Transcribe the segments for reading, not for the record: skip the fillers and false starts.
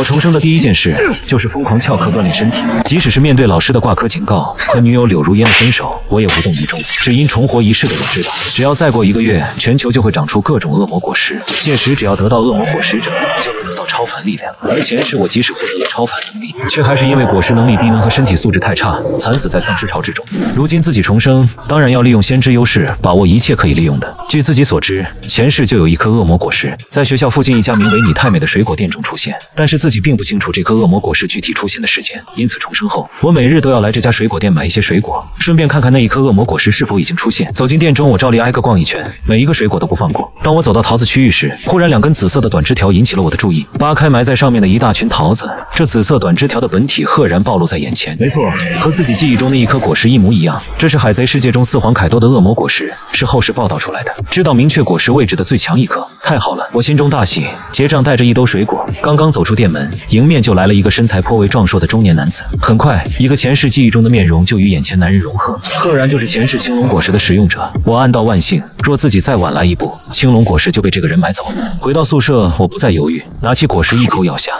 我重生的第一件事就是疯狂翘课锻炼身体，即使是面对老师的挂科警告和女友柳如烟的分手，我也无动于衷。只因重活一世的我知道，只要再过1个月，全球就会长出各种恶魔果实，届时只要得到恶魔果实者，就能得到超凡力量。而前世我即使获得了超凡能力，却还是因为果实能力低能和身体素质太差，惨死在丧尸潮之中。如今自己重生，当然要利用先知优势，把握一切可以利用的。据自己所知，前世就有一颗恶魔果实在学校附近一家名为你太美的水果店中出现，但是自己并不清楚这颗恶魔果实具体出现的时间，因此重生后，我每日都要来这家水果店买一些水果，顺便看看那一颗恶魔果实是否已经出现。走进店中，我照例挨个逛一圈，每一个水果都不放过。当我走到桃子区域时，忽然2根紫色的短枝条引起了我的注意，扒开埋在上面的一大群桃子，这紫色短枝条的本体赫然暴露在眼前。没错，和自己记忆中那一颗果实一模一样，这是海贼世界中四皇凯多的恶魔果实，是后世报道出来的，知道明确果实位置的最强一颗。太好了，我心中大喜，结账带着1兜水果，刚刚走出店门，迎面就来了一个身材颇为壮硕的中年男子。很快，一个前世记忆中的面容就与眼前男人融合，赫然就是前世青龙果实的使用者。我暗道万幸，若自己再晚来一步，青龙果实就被这个人买走了。回到宿舍，我不再犹豫，拿起果实一口咬下，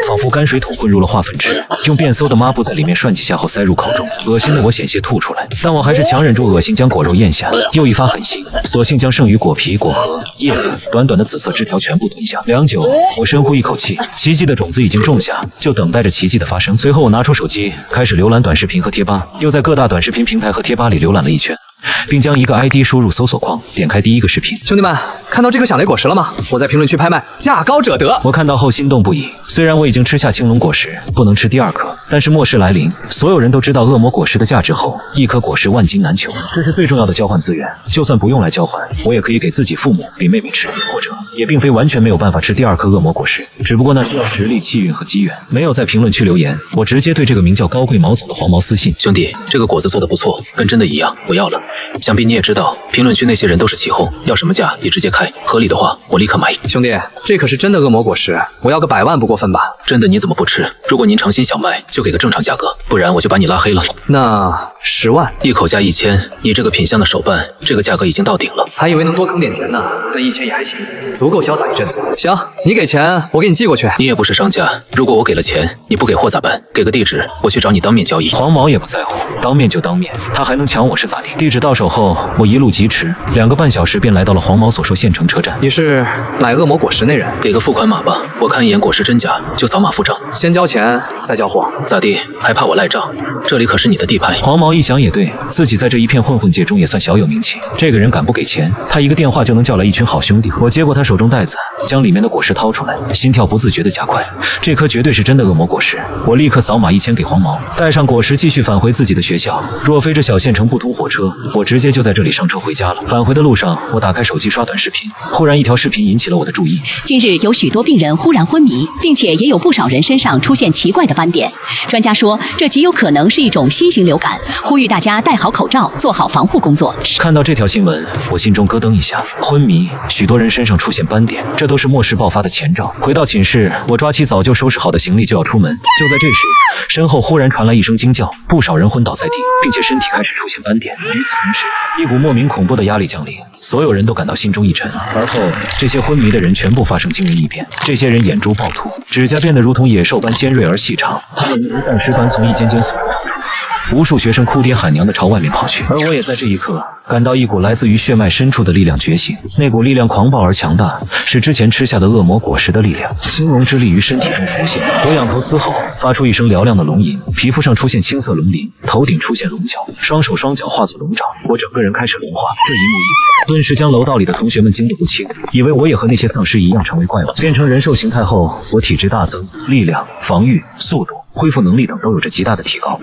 仿佛泔水桶混入了化粉池，用变馊的抹布在里面涮几下后塞入口中，恶心的我险些吐出来，但我还是强忍住恶心将果肉咽下，又一发狠心，索性将剩余果皮、果核、叶子、短短的紫色枝条全部吞下。良久，我深呼一口气，奇迹的种子已经种下，就等待着奇迹的发生。随后我拿出手机，开始浏览短视频和贴吧，又在各大短视频平台和贴吧里浏览了一圈，并将一个 ID 输入搜索框，点开第一个视频。兄弟们，看到这颗响雷果实了吗？我在评论区拍卖，价高者得。我看到后心动不已，虽然我已经吃下青龙果实，不能吃第2颗，但是末世来临，所有人都知道恶魔果实的价值后，一颗果实万金难求，这是最重要的交换资源。就算不用来交换，我也可以给自己父母、给妹妹吃，或者也并非完全没有办法吃第2颗恶魔果实，只不过那需要实力、气运和机缘。没有在评论区留言，我直接对这个名叫高贵毛总的黄毛私信：兄弟，这个果子做的不错，跟真的一样，我要了。想必你也知道，评论区那些人都是起哄，要什么价你直接开，合理的话我立刻买。兄弟，这可是真的恶魔果实，我要个100万不过分吧？真的你怎么不吃？如果您诚心想卖，就给个正常价格，不然我就把你拉黑了。那10万，一口价1000，你这个品相的手办，这个价格已经到顶了。还以为能多坑点钱呢，但1000也还行，足够潇洒一阵子。行，你给钱，我给你寄过去。你也不是商家，如果我给了钱，你不给货咋办？给个地址，我去找你当面交易。黄毛也不在乎，当面就当面，他还能抢我是咋地？地址到手后，我一路疾驰，2个半小时便来到了黄毛所说县城车站。你是买恶魔果实那人？给个付款码吧，我看一眼果实真假，就扫码付账。先交钱，再交货。咋地？还怕我赖账？这里可是你的地盘。黄毛一想也对，自己在这一片混混界中也算小有名气，这个人敢不给钱，他一个电话就能叫来一群好兄弟。我接过他手中袋子，将里面的果实掏出来，心跳不自觉地加快。这颗绝对是真的恶魔果实，我立刻扫码1000给黄毛，带上果实继续返回自己的学校。若非这小县城不通火车，我直接就在这里上车回家了。返回的路上，我打开手机刷短视频，忽然一条视频引起了我的注意。近日有许多病人忽然昏迷，并且也有不少人身上出现奇怪的斑点。专家说，这极有可能是一种新型流感，呼吁大家戴好口罩，做好防护工作。看到这条新闻，我心中咯噔一下，昏迷，许多人身上出现斑点，这都是末世爆发的前兆。回到寝室，我抓起早就收拾好的行李就要出门，就在这时，身后忽然传来一声惊叫，不少人昏倒在地，并且身体开始出现斑点。与此同时，一股莫名恐怖的压力降临，所有人都感到心中一沉。而后，这些昏迷的人全部发生惊人异变，这些人眼珠暴突，指甲变得如同野兽般尖锐而细长，他们如丧尸般从一间间宿舍冲出。无数学生哭爹喊娘的朝外面跑去，而我也在这一刻感到一股来自于血脉深处的力量觉醒。那股力量狂暴而强大，是之前吃下的恶魔果实的力量。青龙之力于身体中浮现，我仰头嘶吼，发出一声嘹亮的龙吟，皮肤上出现青色龙鳞，头顶出现龙角，双手双脚化作龙爪，我整个人开始龙化。这一幕一顿时将楼道里的同学们惊得不轻，以为我也和那些丧尸一样成为怪物。变成人兽形态后，我体质大增，力量、防御、速度、恢复能力等都有着极大的提高。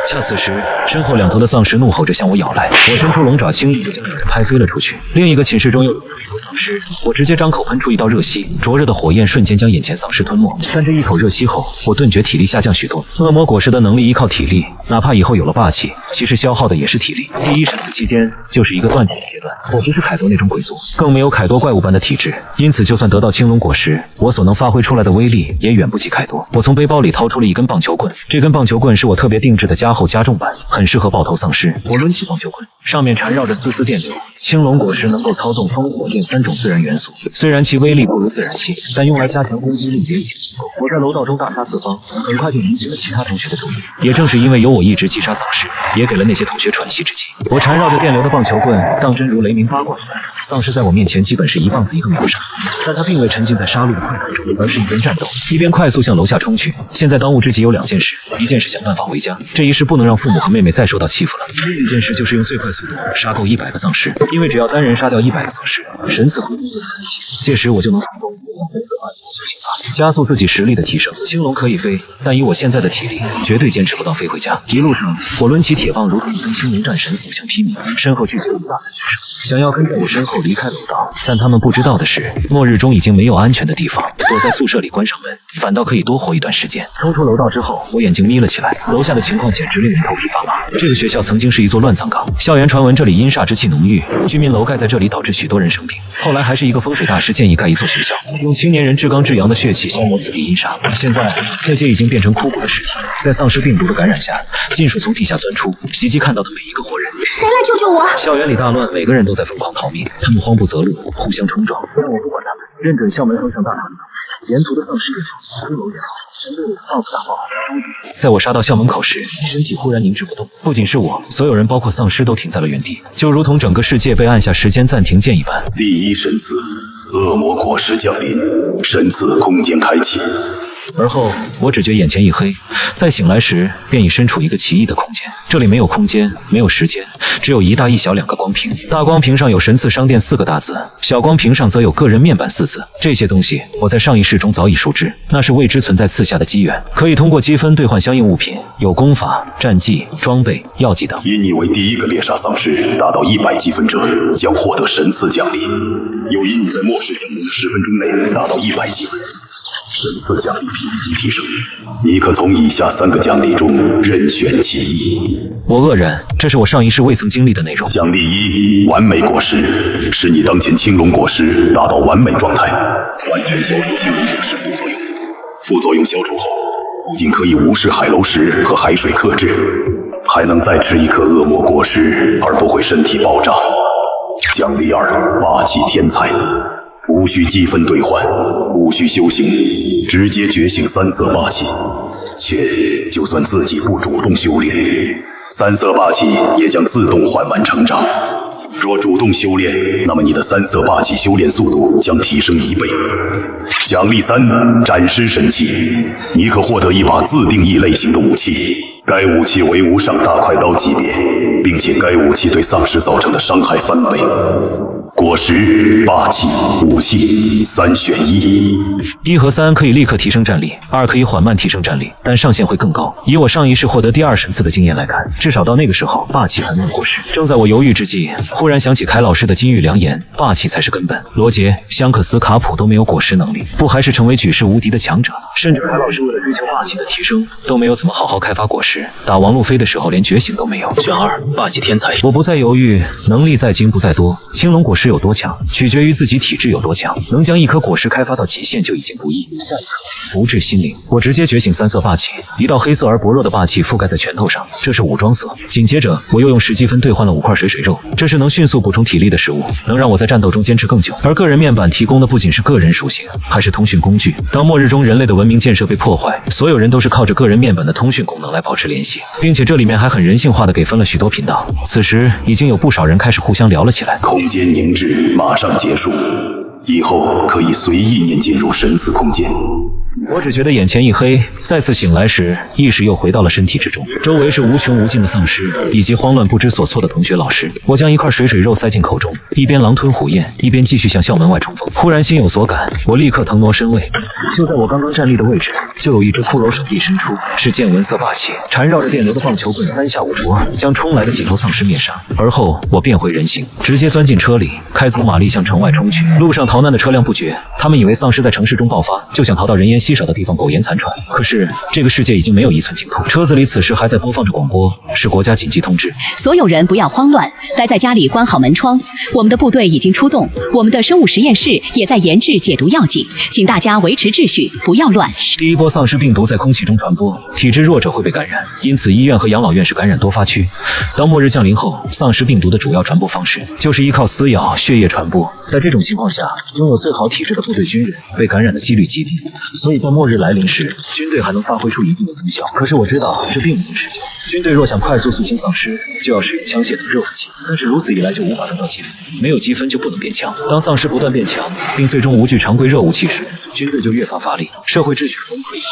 恰此时，身后2头的丧尸怒吼着向我咬来，我伸出龙爪，轻易就将两人拍飞了出去。另一个寝室中又有一头丧尸，我直接张口喷出一道热息，灼热的火焰瞬间将眼前丧尸吞没。但这一口热息后，我顿觉体力下降许多。恶魔果实的能力依靠体力，哪怕以后有了霸气，其实消耗的也是体力。第一审死期间就是一个断体的阶段。我不是凯多那种鬼族，更没有凯多怪物般的体质，因此就算得到青龙果实，我所能发挥出来的威力也远不及凯多。我从背包里掏出了一根棒球棍，这根棒球棍是我特别定制的加厚加重版，很适合爆头丧尸。我抡起棒球棍，上面缠绕着丝丝电流。青龙果实能够操纵风、火、电3种自然元素，虽然其威力不如自然气，但用来加强攻击力也已经足够。我在楼道中大杀四方，很快就引起了其他同学的注意。也正是因为有我一直击杀丧尸，也给了那些同学喘息之机。我缠绕着电流的棒球棍当真如雷鸣八卦一般，丧尸在我面前基本是一棒子一个秒杀。但他并未沉浸在杀戮的快感中，而是一边战斗一边快速向楼下冲去。现在当务之急有2件事，一件事想办法回家，这一事不能让父母和妹妹再受到欺负了；另一件事就是用最快速度杀够100个丧尸，因为只要单人杀掉100个丧尸，神赐会开启，届时我就能从中用分子化修行法，加速自己实力的提升。青龙可以飞，但以我现在的体力，绝对坚持不到飞回家。一路上，我抡起铁棒，如同一尊青龙战神所向披靡，身后聚集了一大群学生，想要跟在我身后离开楼道。但他们不知道的是，末日中已经没有安全的地方，躲在宿舍里关上门，反倒可以多活一段时间。冲出楼道之后，我眼睛眯了起来，楼下的情况简直令人头皮发麻。这个学校曾经是一座乱葬岗，校园传闻这里阴煞之气浓郁，居民楼盖在这里导致许多人生病。后来还是一个风水大师建议盖一座学校，用青年人至刚至阳的血气消磨此地阴煞。现在这些已经变成枯骨的尸体，在丧尸病毒的感染下，尽数从地下钻出，袭击看到的每一个活人。谁来救救我？校园里大乱，每个人都在疯狂逃命，他们慌不择路，互相冲撞。但我不管他们，认准校门方向大踏步。沿途的丧尸也好，骷髅也好，全都放肆大爆。终于，在我杀到校门口时，身体忽然凝滞不动。不仅是我，所有人包括丧尸都停在了原地，就如同整个世界被按下时间暂停键一般。第一神赐，恶魔果实降临，神赐空间开启。而后，我只觉眼前一黑，在醒来时便已身处一个奇异的空间。这里没有空间，没有时间，只有一大一小2个光屏。大光屏上有神赐商店4个大字，小光屏上则有个人面板4字。这些东西我在上一世中早已熟知，那是未知存在赐下的机缘，可以通过积分兑换相应物品，有功法、战绩、装备、药剂等。以你为第一个猎杀丧尸达到100积分者，将获得神赐奖励；又以你在末世降临的10分钟内达到100积分，神赐奖励评级提升，你可从以下3个奖励中任选其一。我愕然，这是我上一世未曾经历的内容。奖励1：完美果实，使你当前青龙果实达到完美状态，完全消除青龙果实副作用。副作用消除后，不仅可以无视海楼石和海水克制，还能再吃1颗恶魔果实而不会身体爆炸。奖励2：霸气天才，无需积分兑换，无需修行，直接觉醒3色霸气，且就算自己不主动修炼，3色霸气也将自动缓慢成长。若主动修炼，那么你的3色霸气修炼速度将提升1倍。奖励3：斩尸神器，你可获得一把自定义类型的武器，该武器为无上大快刀级别，并且该武器对丧尸造成的伤害翻倍。果实、霸气、武器3选1。1和3可以立刻提升战力，2可以缓慢提升战力，但上限会更高。以我上一世获得第2神赐的经验来看，至少到那个时候，霸气还没有过时。正在我犹豫之际，忽然想起凯老师的金玉良言：霸气才是根本。罗杰、香克斯、卡普都没有果实能力，不还是成为举世无敌的强者？甚至凯老师为了追求霸气的提升，都没有怎么好好开发果实。打王路飞的时候，连觉醒都没有。选2：霸气天才。我不再犹豫，能力再精不在多，青龙果实有多强，取决于自己体质有多强。能将1颗果实开发到极限就已经不易。下一刻，福至心灵，我直接觉醒3色霸气，一道黑色而薄弱的霸气覆盖在拳头上，这是武装色。紧接着，我又用10积分兑换了5块水水肉，这是能迅速补充体力的食物，能让我在战斗中坚持更久。而个人面板提供的不仅是个人属性，还是通讯工具。当末日中人类的文明建设被破坏，所有人都是靠着个人面板的通讯功能来保持联系，并且这里面还很人性化的给分了许多频道。此时已经有不少人开始互相聊了起来。空间凝滞马上结束，以后可以随意念进入神赐空间。我只觉得眼前一黑，再次醒来时，意识又回到了身体之中，周围是无穷无尽的丧尸，以及慌乱不知所措的同学老师。我将1块水水肉塞进口中，一边狼吞虎咽，一边继续向校门外冲锋。忽然心有所感，我立刻腾挪身位，就在我刚刚站立的位置，就有一只骷髅手臂伸出，是见闻色霸气，缠绕着电流的棒球棍3下5除2，将冲来的几头丧尸灭杀。而后我变回人形，直接钻进车里，开足马力向城外冲去。路上逃难的车辆不绝，他们以为丧尸在城市中爆发，就想逃到人烟稀少的地方苟延残喘。可是这个世界已经没有一寸净土。车子里此时还在播放着广播，是国家紧急通知，所有人不要慌乱，待在家里关好门窗。我们的部队已经出动，我们的生物实验室也在研制解毒药剂，请大家维持秩序，不要乱。第一波丧尸病毒在空气中传播，体质弱者会被感染，因此医院和养老院是感染多发区。当末日降临后，丧尸病毒的主要传播方式就是依靠撕咬、血液传播。在这种情况下，拥有最好体质的部队军人被感染的几率极低，所以在末日来临时，军队还能发挥出一定的功效。可是我知道这并不能持久，军队若想快速肃清丧尸，就要使用枪械等热武器，但是如此一来就无法得到积分，没有积分就不能变强。当丧尸不断变强，并最终无惧常规热武器时，军队就越发乏力，社会秩序崩溃。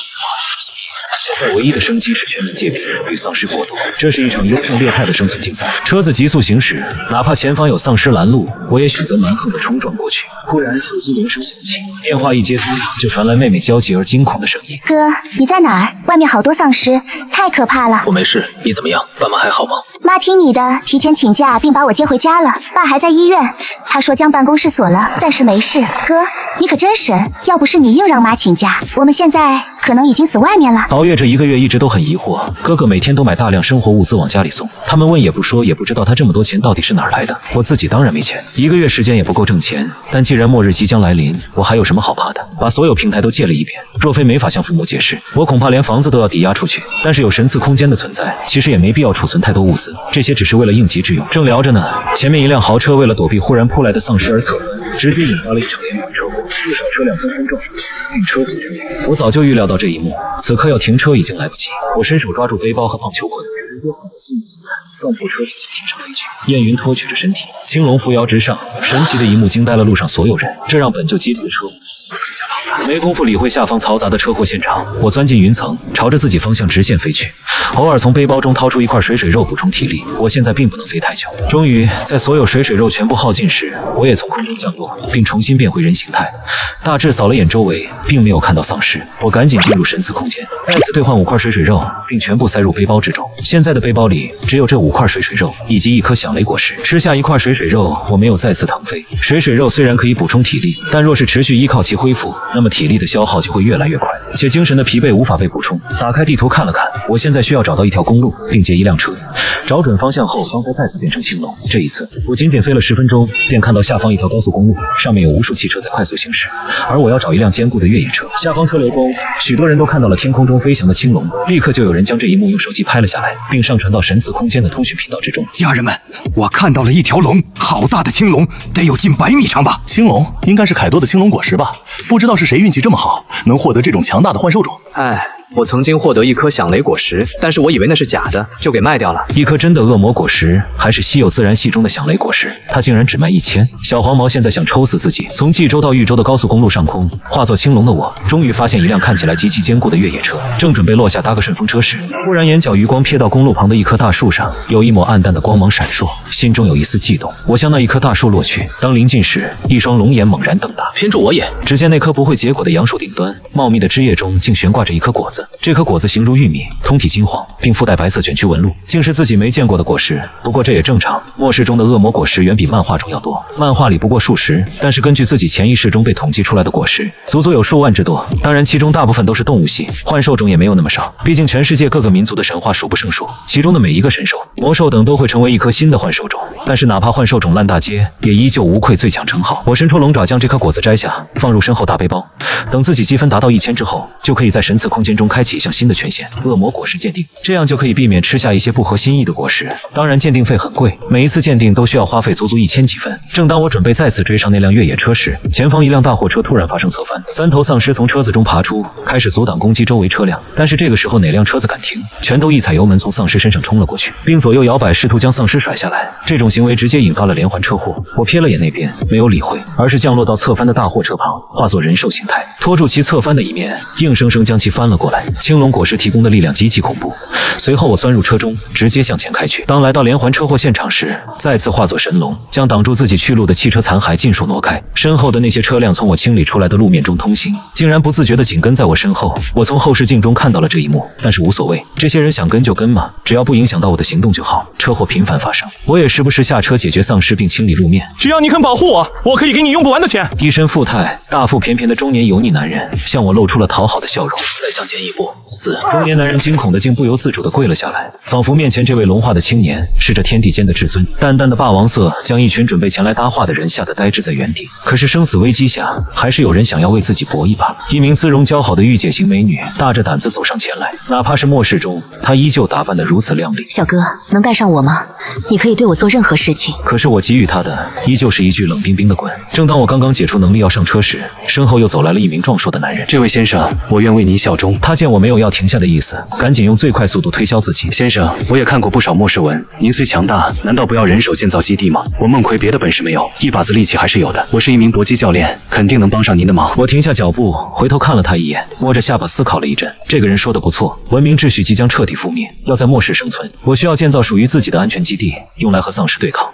现在唯一的生机是全民戒备，与丧尸搏斗。这是一场优胜劣汰的生存竞赛。车子急速行驶，哪怕前方有丧尸拦路，我也选择蛮横地冲撞过去。忽然手机铃声响起，电话一接通，就传来妹妹焦急而惊恐的声音：“哥，你在哪儿？外面好多丧尸，太可怕了。”我没事，你怎么样？爸妈还好吗？妈听你的，提前请假并把我接回家了。爸还在医院，他说将办公室锁了，暂时没事。哥，你可真神，要不是你硬让妈请假，我们现在可能已经死外面了。熬夜这1个月一直都很疑惑，哥哥每天都买大量生活物资往家里送，他们问也不说，也不知道他这么多钱到底是哪儿来的。我自己当然没钱，1个月时间也不够挣钱，但既然末日即将来临，我还有什么好怕的？把所有平台都借了一遍，若非没法向父母解释，我恐怕连房子都要抵押出去。但是有神赐空间的存在，其实也没必要储存太多物资，这些只是为了应急之用。正聊着呢，前面一辆豪车为了躲避忽然扑来的丧尸而侧翻，直接引发了一场连环车祸，不少车辆纷纷撞上，并车毁人亡。我早就预料到这一幕，此刻要停车已经来不及。我伸手抓住背包和棒球棍，直接换到新的姿态，撞破车顶向天上飞去。燕云托举着身体，青龙扶摇直上，神奇的一幕惊呆了路上所有人，这让本就激烈的车祸更加庞大。没工夫理会下方嘈杂的车祸现场，我钻进云层，朝着自己方向直线飞去，偶尔从背包中掏出一块水肉补充体力。我现在并不能飞太久。终于在所有水肉全部耗尽时，我也从空中降落，并重新变回人形态。大致扫了眼周围，并没有看到丧尸，我赶紧进入神赐空间，再次兑换5块水肉，并全部塞入背包之中。现在的背包里只有这5块水肉以及1颗响雷果实。吃下1块水肉，我没有再次腾飞。水肉虽然可以补充体力，但若是持续依靠其恢复，那么体力的消耗就会越来越快，且精神的疲惫无法被补充。打开地图看了看，我现在需要找到一条公路，并劫一辆车。找准方向后，方才再次变成青龙。这一次，我仅飞了10分钟，便看到下方一条高速公路，上面有无数汽车在快速行驶，而我要找一辆坚固的越野车。下方车流中，许多人都看到了天空中飞翔的青龙，立刻就有人将这一幕用手机拍了下来，并上传到神赐空间的通讯频道之中。家人们，我看到了一条龙，好大的青龙，得有近100米长吧？青龙应该是凯多的青龙果实吧？不知道是谁运气这么好，能获得这种强大的幻兽种。我曾经获得1颗响雷果实，但是我以为那是假的，就给卖掉了。一颗真的恶魔果实，还是稀有自然系中的响雷果实，它竟然只卖1000。小黄毛现在想抽死自己。从冀州到豫州的高速公路上空，化作青龙的我，终于发现一辆看起来极其坚固的越野车，正准备落下搭个顺风车时，忽然眼角余光瞥到公路旁的一棵大树上，有一抹暗淡的光芒闪烁，心中有一丝悸动。我向那一棵大树落去，当临近时，一双龙眼猛然瞪大，偏住我眼。只见那棵不会结果的杨树顶端，茂密的枝叶中竟悬挂着一颗果子。这颗果子形如玉米，通体金黄，并附带白色卷曲纹路，竟是自己没见过的果实。不过这也正常，末世中的恶魔果实远比漫画中要多。漫画里不过数十，但是根据自己潜意识中被统计出来的果实，足足有数万之多。当然，其中大部分都是动物系，幻兽种也没有那么少。毕竟全世界各个民族的神话数不胜数，其中的每一个神兽、魔兽等都会成为一颗新的幻兽种。但是哪怕幻兽种烂大街，也依旧无愧最强称号。我伸出龙爪将这颗果子摘下，放入身后大背包。等自己积分达到1000之后，就可以在神赐空间中开启一项新的权限——恶魔果实鉴定，这样就可以避免吃下一些不合心意的果实。当然，鉴定费很贵，每一次鉴定都需要花费足足1000积分。正当我准备再次追上那辆越野车时，前方一辆大货车突然发生侧翻，3头丧尸从车子中爬出，开始阻挡攻击周围车辆。但是这个时候哪辆车子敢停？全都一踩油门从丧尸身上冲了过去，并左右摇摆试图将丧尸甩下来。这种行为直接引发了连环车祸。我瞥了眼那边，没有理会，而是降落到侧翻的大货车旁，化作人兽形态，拖住其侧翻的一面，硬生生将其翻了过来。青龙果实提供的力量极其恐怖。随后我钻入车中，直接向前开去。当来到连环车祸现场时，再次化作神龙，将挡住自己去路的汽车残骸尽数挪开。身后的那些车辆从我清理出来的路面中通行，竟然不自觉地紧跟在我身后。我从后视镜中看到了这一幕，但是无所谓，这些人想跟就跟嘛，只要不影响到我的行动就好。车祸频繁发生，我也时不时下车解决丧尸并清理路面。只要你肯保护我，我可以给你用不完的钱。一身富态、大腹便便的中年油腻男人向我露出了讨好的笑容。再向前1一步。4。中年男人惊恐的竟不由自主的跪了下来，仿佛面前这位龙化的青年是这天地间的至尊。淡淡的霸王色将一群准备前来搭话的人吓得呆滞在原地。可是生死危机下，还是有人想要为自己搏一把。一名姿容姣好的御姐型美女大着胆子走上前来，哪怕是末世中，她依旧打扮得如此靓丽。小哥，能带上我吗？你可以对我做任何事情。可是我给予她的依旧是一句冷冰冰的滚。正当我刚刚解除能力要上车时，身后又走来了一名壮硕的男人。这位先生，我愿为您效忠。他见我没有要停下的意思，赶紧用最快速度推销自己。先生，我也看过不少末世文，您虽强大，难道不要人手建造基地吗？我孟奎别的本事没有，一把子力气还是有的。我是一名搏击教练，肯定能帮上您的忙。我停下脚步，回头看了他一眼，摸着下巴思考了一阵。这个人说的不错，文明秩序即将彻底覆灭，要在末世生存，我需要建造属于自己的安全基地，用来和丧尸对抗。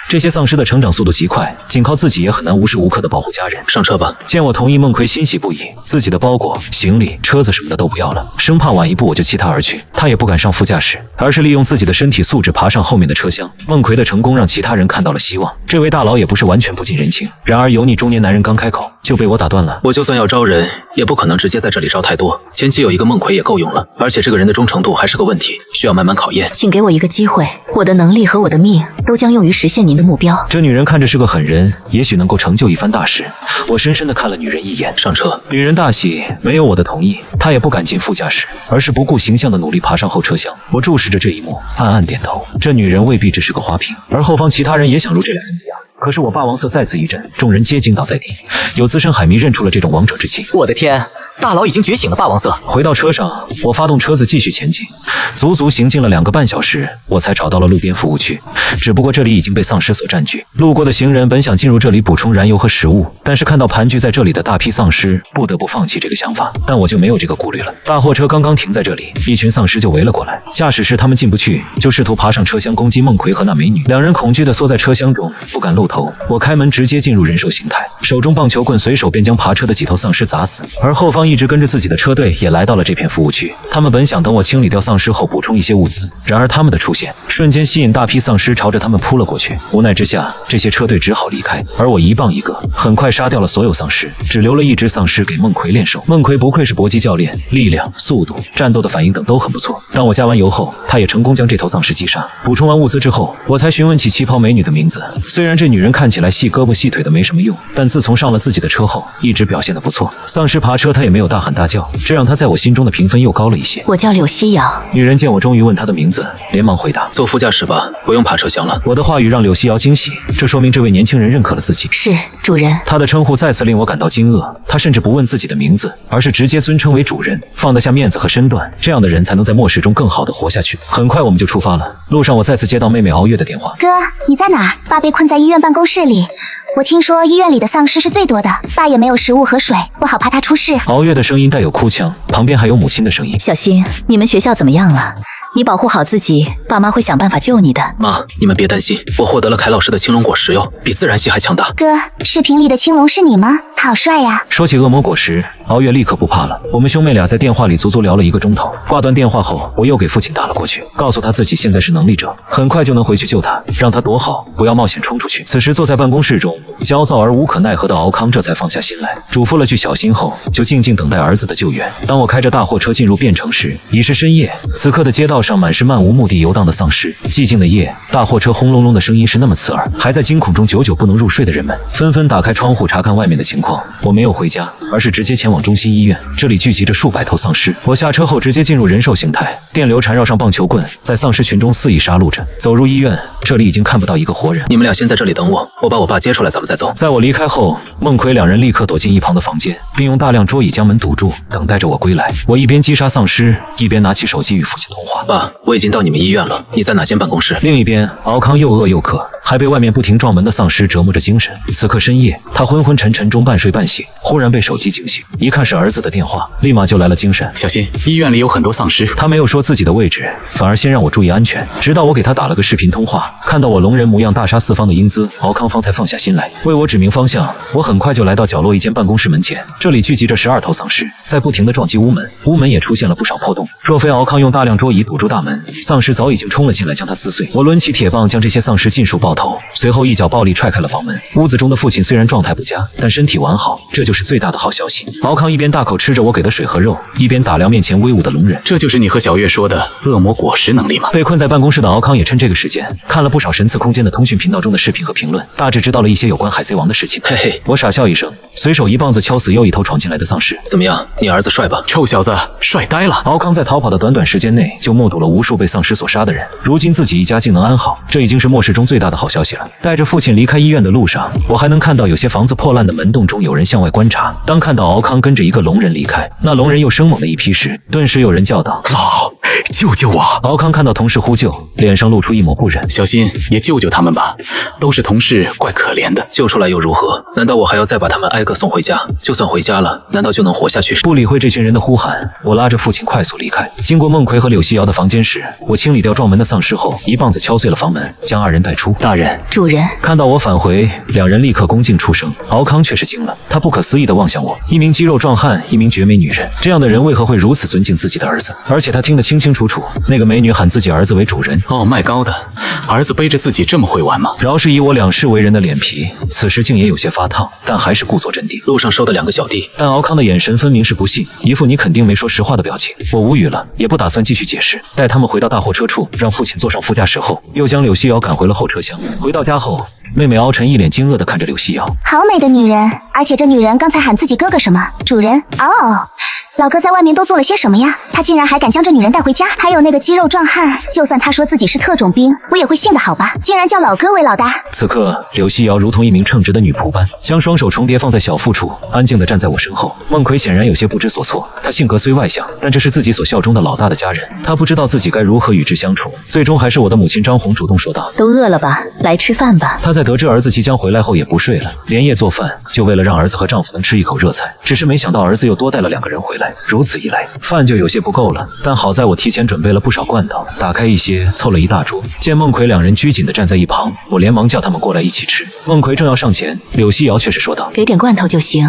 这些丧尸的成长速度极快，仅靠自己也很难无时无刻的保护家人。上车吧。见我同意，孟奎欣喜不已，自己的包裹、行李、车子什么的都不要了，生怕晚一步我就弃他而去。他也不敢上副驾驶，而是利用自己的身体素质爬上后面的车厢。孟奎的成功让其他人看到了希望。这位大佬也不是完全不近人情，然而油腻中年男人刚开口就被我打断了。我就算要招人，也不可能直接在这里招太多，前期有一个孟奎也够用了，而且这个人的忠诚度还是个问题，需要慢慢考验。请给我一个机会，我的能力和我的命都将用于实现您的目标。这女人看着是个狠人，也许能够成就一番大事。我深深地看了女人一眼，上车。女人大喜，没有我的同意，她也不敢进副驾驶，而是不顾形象的努力爬上后车厢。我注视着这一幕，暗暗点头。这女人未必只是个花瓶，而后方其他人也想如这两人一样。可是我霸王色再次一震，众人皆惊倒在地。有资深海迷认出了这种王者之气。我的天，大佬已经觉醒了霸王色。回到车上，我发动车子继续前进，足足行进了2个半小时，我才找到了路边服务区。只不过这里已经被丧尸所占据，路过的行人本想进入这里补充燃油和食物，但是看到盘踞在这里的大批丧尸，不得不放弃这个想法。但我就没有这个顾虑了。大货车刚刚停在这里，一群丧尸就围了过来。驾驶室他们进不去，就试图爬上车厢攻击孟奎和那美女。两人恐惧地缩在车厢中，不敢露头。我开门直接进入人兽形态，手中棒球棍随手便将爬车的几头丧尸砸死。而后方一直跟着自己的车队也来到了这片服务区。他们本想等我清理掉丧尸后补充一些物资，然而他们的出现瞬间吸引大批丧尸朝着他们扑了过去。无奈之下，这些车队只好离开，而我一棒一个，很快杀掉了所有丧尸，只留了一只丧尸给孟奎练手。孟奎不愧是搏击教练，力量、速度、战斗的反应等都很不错。当我加完油后，他也成功将这头丧尸击杀。补充完物资之后，我才询问起旗袍美女的名字。虽然这女人看起来细胳膊细腿的没什么用，但自从上了自己的车后，一直表现得不错。丧尸爬车她也没有大喊大叫，这让她在我心中的评分又高了一些。我叫柳夕瑶。女人见我终于问她的名字，连忙回答：坐副驾驶吧，不用爬车厢了。我的话语让柳夕瑶惊喜，这说明这位年轻人认可了自己。是，主人。他的称呼再次令我感到惊愕，他甚至不问自己的名字，而是直接尊称为主人，放得下面子和身段，这样的人才能在末世中更好的活下去。很快我们就出发了，路上我再次接到妹妹熬月的电话。哥，你在哪儿？爸被困在医院办公室里，我听说医院里的丧尸是最多的，爸也没有食物和水，我好怕他出事。熬月的声音带有哭腔，旁边还有母亲的声音。小新，你们学校怎么样了？你保护好自己，爸妈会想办法救你的。妈，你们别担心，我获得了凯老师的青龙果实哟，比自然系还强大。哥，视频里的青龙是你吗？他好帅呀！说起恶魔果实，熬月立刻不怕了。我们兄妹俩在电话里足足聊了1个钟头。挂断电话后，我又给父亲打了过去，告诉他自己现在是能力者，很快就能回去救他，让他躲好，不要冒险冲出去。此时坐在办公室中，焦躁而无可奈何的敖康这才放下心来，嘱咐了句小心后，就静静等待儿子的救援。当我开着大货车进入汴城时，已是深夜。此刻的街道上满是漫无目的游荡的丧尸。寂静的夜，大货车轰隆隆的声音是那么刺耳，还在惊恐中久久不能入睡的人们纷纷打开窗户查看外面的情况。我没有回家，而是直接前往中心医院，这里聚集着数百头丧尸。我下车后直接进入人兽形态，电流缠绕上棒球棍，在丧尸群中肆意杀戮着。走入医院，这里已经看不到一个活人。你们俩先在这里等我，我把我爸接出来，咱们再走。在我离开后，孟奎两人立刻躲进一旁的房间，并用大量桌椅将门堵住，等待着我归来。我一边击杀丧尸，一边拿起手机与父亲通话。爸，我已经到你们医院了，你在哪间办公室？另一边，敖康又饿又渴，还被外面不停撞门的丧尸折磨着精神。此刻深夜，他昏昏沉沉中半睡半醒，忽然被手机惊醒，一看是儿子的电话，立马就来了精神。小心，医院里有很多丧尸。他没有说自己的位置，反而先让我注意安全，直到我给他打了个视频通话，看到我龙人模样大杀四方的英姿，敖康方才放下心来，为我指明方向。我很快就来到角落一间办公室门前，这里聚集着12头丧尸，在不停地撞击屋门，屋门也出现了不少破洞。若非敖康用大量桌椅堵住大门，丧尸早已经冲了进来将它撕碎。我抡起铁棒将这些丧尸尽数爆爆头，随后一脚暴力踹开了房门。屋子中的父亲虽然状态不佳，但身体完好，这就是最大的好消息。敖康一边大口吃着我给的水和肉，一边打量面前威武的龙人。这就是你和小月说的恶魔果实能力吗？被困在办公室的敖康也趁这个时间看了不少神次空间的通讯频道中的视频和评论，大致知道了一些有关海贼王的事情。嘿嘿，我傻笑一声，随手一棒子敲死又一头闯进来的丧尸。怎么样，你儿子帅吧？臭小子，帅呆了！敖康在逃跑的短短时间内就目睹了无数被丧尸所杀的人，如今自己一家竟能安好，这已经是末世中最大的好消息了。带着父亲离开医院的路上，我还能看到有些房子破烂的门洞中有人向外观察。当看到敖康跟着一个龙人离开，那龙人又生猛的一劈时，顿时有人叫道：“老，救救我！”敖康看到同事呼救，脸上露出一抹不忍。小心，也救救他们吧，都是同事，怪可怜的。救出来又如何？难道我还要再把他们挨个送回家？就算回家了，难道就能活下去？不理会这群人的呼喊，我拉着父亲快速离开。经过孟奎和柳西瑶的房间时，我清理掉撞门的丧尸后，一棒子敲碎了房门，将二人带出。大人，主人。看到我返回，两人立刻恭敬出声。敖康却是惊了，他不可思议地望向我，一名肌肉壮汉，一名绝美女人，这样的人为何会如此尊敬自己的儿子？而且他听得清清楚楚，那个美女喊自己儿子为主人。哦，卖高的，儿子背着自己这么会玩吗？饶是以我两世为人的脸皮，此时竟也有些发烫，但还是故作镇定。路上收的2个小弟，但敖康的眼神分明是不信，一副你肯定没说实话的表情。我无语了，也不打算继续解释。带他们回到大货车处，让父亲坐上副驾驶后，又将柳西瑶赶回了后车厢。回到家后，妹妹敖晨一脸惊愕地看着柳西瑶。好美的女人，而且这女人刚才喊自己哥哥什么？主人？哦。老哥在外面都做了些什么呀？他竟然还敢将这女人带回家。还有那个肌肉壮汉，就算他说自己是特种兵，我也会信的好吧？竟然叫老哥为老大。此刻柳西瑶如同一名称职的女仆般，将双手重叠放在小腹处，安静地站在我身后。孟奎显然有些不知所措，他性格虽外向，但这是自己所效忠的老大的家人，他不知道自己该如何与之相处。最终还是我的母亲张红主动说道：“都饿了吧，来吃饭吧。”她在得知儿子即将回来后也不睡了，连夜做饭，就为了让儿子和丈夫能吃一口热菜。只是没想到儿子又多带了2个人回来，如此一来，饭就有些不够了。但好在我提前准备了不少罐头，打开一些，凑了一大桌。见孟奎两人拘谨地站在一旁，我连忙叫他们过来一起吃。孟奎正要上前，柳西瑶却是说道：“给点罐头就行，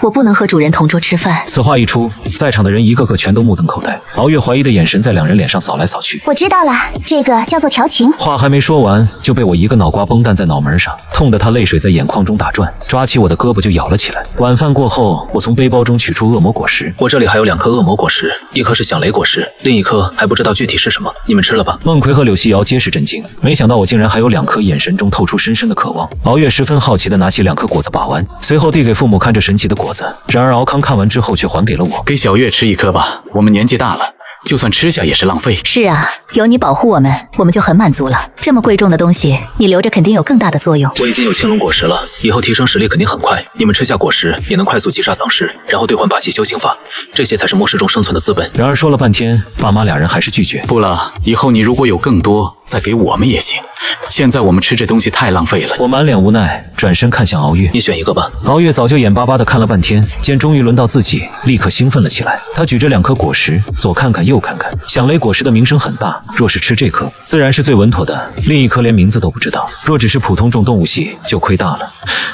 我不能和主人同桌吃饭。”此话一出，在场的人一个个全都目瞪口呆，敖月怀疑的眼神在两人脸上扫来扫去。我知道了，这个叫做调情。话还没说完，就被我一个脑瓜崩弹在脑门上，痛得他泪水在眼眶中打转，抓起我的胳膊就咬了起来。晚饭过后，我从背包中取出恶魔果实，我这里还有2颗恶魔果实，一颗是响雷果实，另一颗还不知道具体是什么，你们吃了吧？孟奎和柳西瑶皆是震惊，没想到我竟然还有2颗，眼神中透出深深的渴望。敖月十分好奇地拿起2颗果子把玩，随后递给父母看这神奇的果子。然而敖康看完之后却还给了我，给小月吃1颗吧，我们年纪大了，就算吃下也是浪费。是啊，有你保护我们，我们就很满足了。这么贵重的东西，你留着肯定有更大的作用。我已经有青龙果实了，以后提升实力肯定很快。你们吃下果实，也能快速击杀丧尸，然后兑换霸气修行法，这些才是末世中生存的资本。然而说了半天，爸妈2人还是拒绝。不了，以后你如果有更多，再给我们也行。现在我们吃这东西太浪费了。我满脸无奈，转身看向敖月，你选一个吧。敖月早就眼巴巴地看了半天，见终于轮到自己，立刻兴奋了起来。他举着2颗果实，左看看右看看。响雷果实的名声很大，若是吃这颗，自然是最稳妥的。另一颗连名字都不知道，若只是普通种动物系，就亏大了。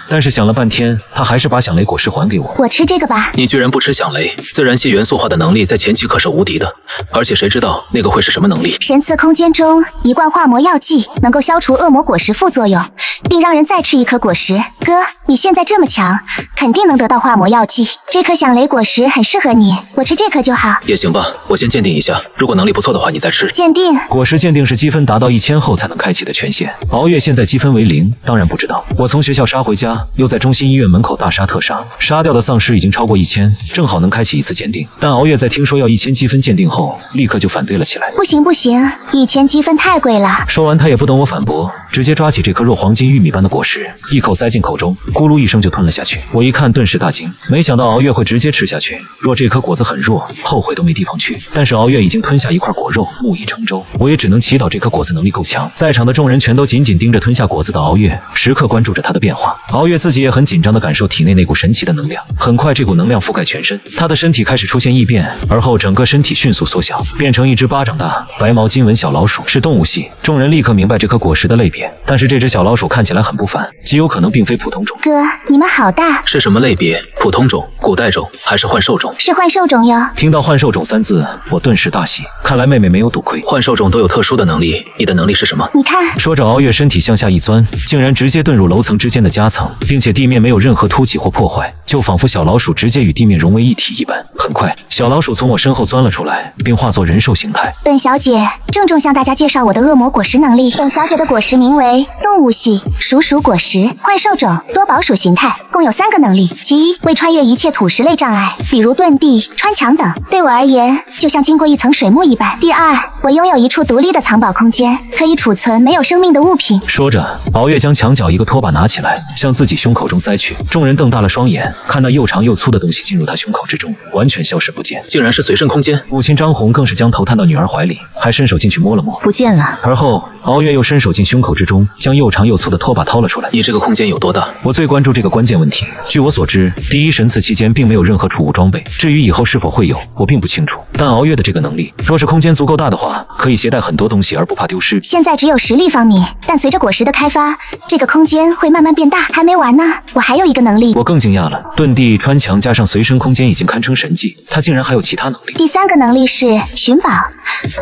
但是想了半天，他还是把响雷果实还给我。我吃这个吧。你居然不吃响雷？自然系元素化的能力在前期可是无敌的，而且谁知道那个会是什么能力？神赐空间中一罐化魔药剂，能够消除恶魔果实副作用，并让人再吃1颗果实。哥，你现在这么强，肯定能得到化魔药剂。这颗响雷果实很适合你，我吃这颗就好。也行吧，我先鉴定一下，如果能力不错的话，你再吃。鉴定果实鉴定是积分达到1000后才能开启的权限。敖月现在积分为0，当然不知道。我从学校杀回家，又在中心医院门口大杀特杀，杀掉的丧尸已经超过1000，正好能开启一次鉴定。但敖月在听说要1000积分鉴定后，立刻就反对了起来。不行不行，1000积分太贵了。说完，他也不等我反驳，直接抓起这颗若黄金玉米般的果实，一口塞进口中，咕噜一声就吞了下去。我一看，顿时大惊，没想到敖月会直接吃下去。若这颗果子很弱，后悔都没地方去。但是敖月已经吞下一块果肉，木已成舟。我也只能祈祷这颗果子能力够强。在场的众人全都紧紧盯着吞下果子的敖月，时刻关注着他的变化。敖月自己也很紧张地感受体内那股神奇的能量。很快，这股能量覆盖全身，他的身体开始出现异变，而后整个身体迅速缩小，变成一只巴掌大、白毛金纹小老鼠，是动物系。众人立刻明白这颗果实的类别。别，但是这只小老鼠看起来很不凡，极有可能并非普通种。哥，你们好大！是什么类别？普通种、古代种还是幻兽种？是幻兽种哟。听到幻兽种3字，我顿时大喜，看来妹妹没有赌亏。幻兽种都有特殊的能力，你的能力是什么？你看。说着，敖月身体向下一钻，竟然直接遁入楼层之间的夹层，并且地面没有任何凸起或破坏，就仿佛小老鼠直接与地面融为一体一般。很快，小老鼠从我身后钻了出来，并化作人兽形态。本小姐郑重向大家介绍我的恶魔果实能力。本小姐的果实名为动物系鼠属果实，幻兽种，多宝鼠形态，共有3个能力。其一，为穿越一切土石类障碍，比如遁地、穿墙等，对我而言就像经过一层水幕一般。第二，我拥有一处独立的藏宝空间，可以储存没有生命的物品。说着，敖月将墙角一个拖把拿起来，向自己胸口中塞去。众人瞪大了双眼，看那又长又粗的东西进入他胸口之中，完全消失不见，竟然是随身空间。母亲张红更是将头探到女儿怀里，还伸手进去摸了摸，不见了。而后敖月又伸手进胸口之中，将又长又粗的拖把掏了出来。你这个空间有多大？我最关注这个关键问题。据我所知，第一神赐期间并没有任何储物装备，至于以后是否会有，我并不清楚。但敖月的这个能力，若是空间足够大的话，可以携带很多东西而不怕丢失。现在只有实力方面，但随着果实的开发，这个空间会慢慢变大。还没完呢，我还有一个能力。我更惊讶了，遁地、穿墙加上随身空间已经堪称神技，他竟然还有其他能力。第3个能力是寻宝，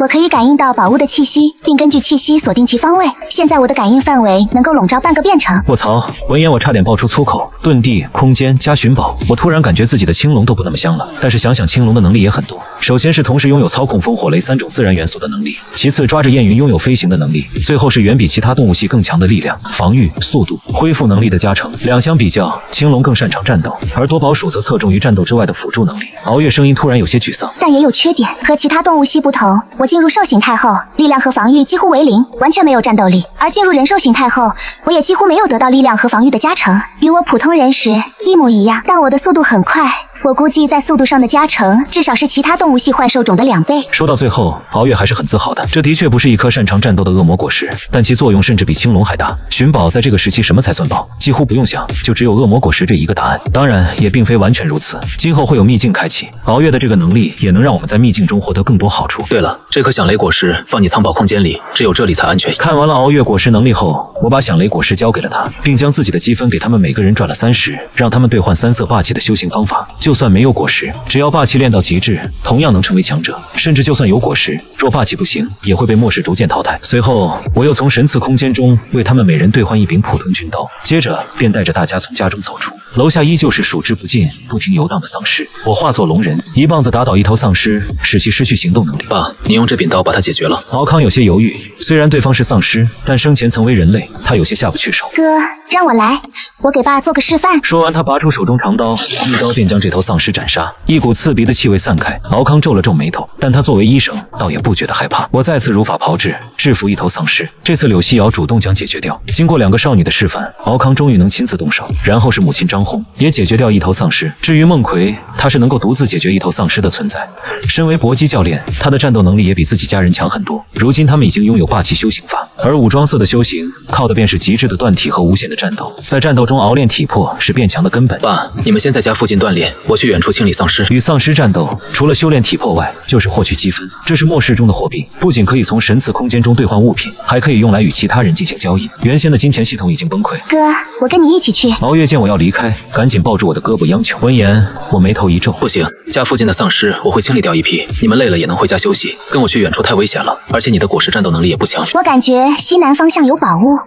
我可以感应到宝物的气息，并根据气息锁定其方位。现在我的感应范围能够笼罩半个变城。卧槽！闻言我差点爆出粗口。遁地、空间加寻宝，我突然感觉自己的青龙都不那么香了。但是想想青龙的能力也很多，首先是同时拥有操控风火雷3种自然元素的能力，其次抓着燕云拥有飞行的能力，最后是远比其他动物系更强的力量、防御、速度、恢复能力的加成。两相比较，青龙更擅长战斗，而多宝鼠则侧重于战斗之外的辅助能力。敖月声音突然有些沮丧，但也有缺点。和其他动物系不同，我进入兽形态后，力量和防御几乎为0，完全没有战斗力；而进入人兽形态后，我也几乎没有得到力量和防御的加成，与我普通人时一模一样。但我的速度很快，我估计在速度上的加成至少是其他动物系幻兽种的2倍。说到最后，敖月还是很自豪的。这的确不是一颗擅长战斗的恶魔果实，但其作用甚至比青龙还大。寻宝在这个时期什么才算宝？几乎不用想，就只有恶魔果实这一个答案。当然，也并非完全如此。今后会有秘境开启，敖月的这个能力也能让我们在秘境中获得更多好处。对了，这颗响雷果实放你藏宝空间里，只有这里才安全。看完了敖月果实能力后，我把响雷果实交给了他，并将自己的积分给他们每个人转了30，让他们兑换3色霸气的修行方法。就算没有果实，只要霸气练到极致，同样能成为强者。甚至就算有果实，若霸气不行，也会被末世逐渐淘汰。随后，我又从神赐空间中为他们每人兑换1柄普通军刀，接着便带着大家从家中走出。楼下依旧是数之不尽、不停游荡的丧尸。我化作龙人，一棒子打倒一头丧尸，使其失去行动能力。爸，你用这柄刀把它解决了。敖康有些犹豫，虽然对方是丧尸，但生前曾为人类，他有些下不去手。哥，让我来，我给爸做个示范。说完，他拔出手中长刀，一刀便将这头丧尸斩杀。一股刺鼻的气味散开，敖康皱了皱眉头，但他作为医生，倒也不觉得害怕。我再次如法炮制，制服一头丧尸。这次柳细瑶主动将解决掉。经过2个少女的示范，敖康终于能亲自动手。然后是母亲张红，也解决掉一头丧尸。至于孟奎，他是能够独自解决一头丧尸的存在。身为搏击教练，他的战斗能力也比自己家人强很多。如今他们已经拥有霸气修行法，而武装色的修行靠的便是极致的锻体和无限的战斗。在战斗中熬练体魄是变强的根本。爸，你们先在家附近锻炼，我去远处清理丧尸。与丧尸战斗，除了修炼体魄外，就是获取积分。这是末世中的货币，不仅可以从神赐空间中兑换物品，还可以用来与其他人进行交易。原先的金钱系统已经崩溃。哥，我跟你一起去。敖月见我要离开，赶紧抱住我的胳膊央求。闻言，我眉头一皱，不行，家附近的丧尸我会清理掉一批，你们累了也能回家休息，跟我去远处太危险了，而且你的果实战斗能力也不强。我感觉西南方向有宝物，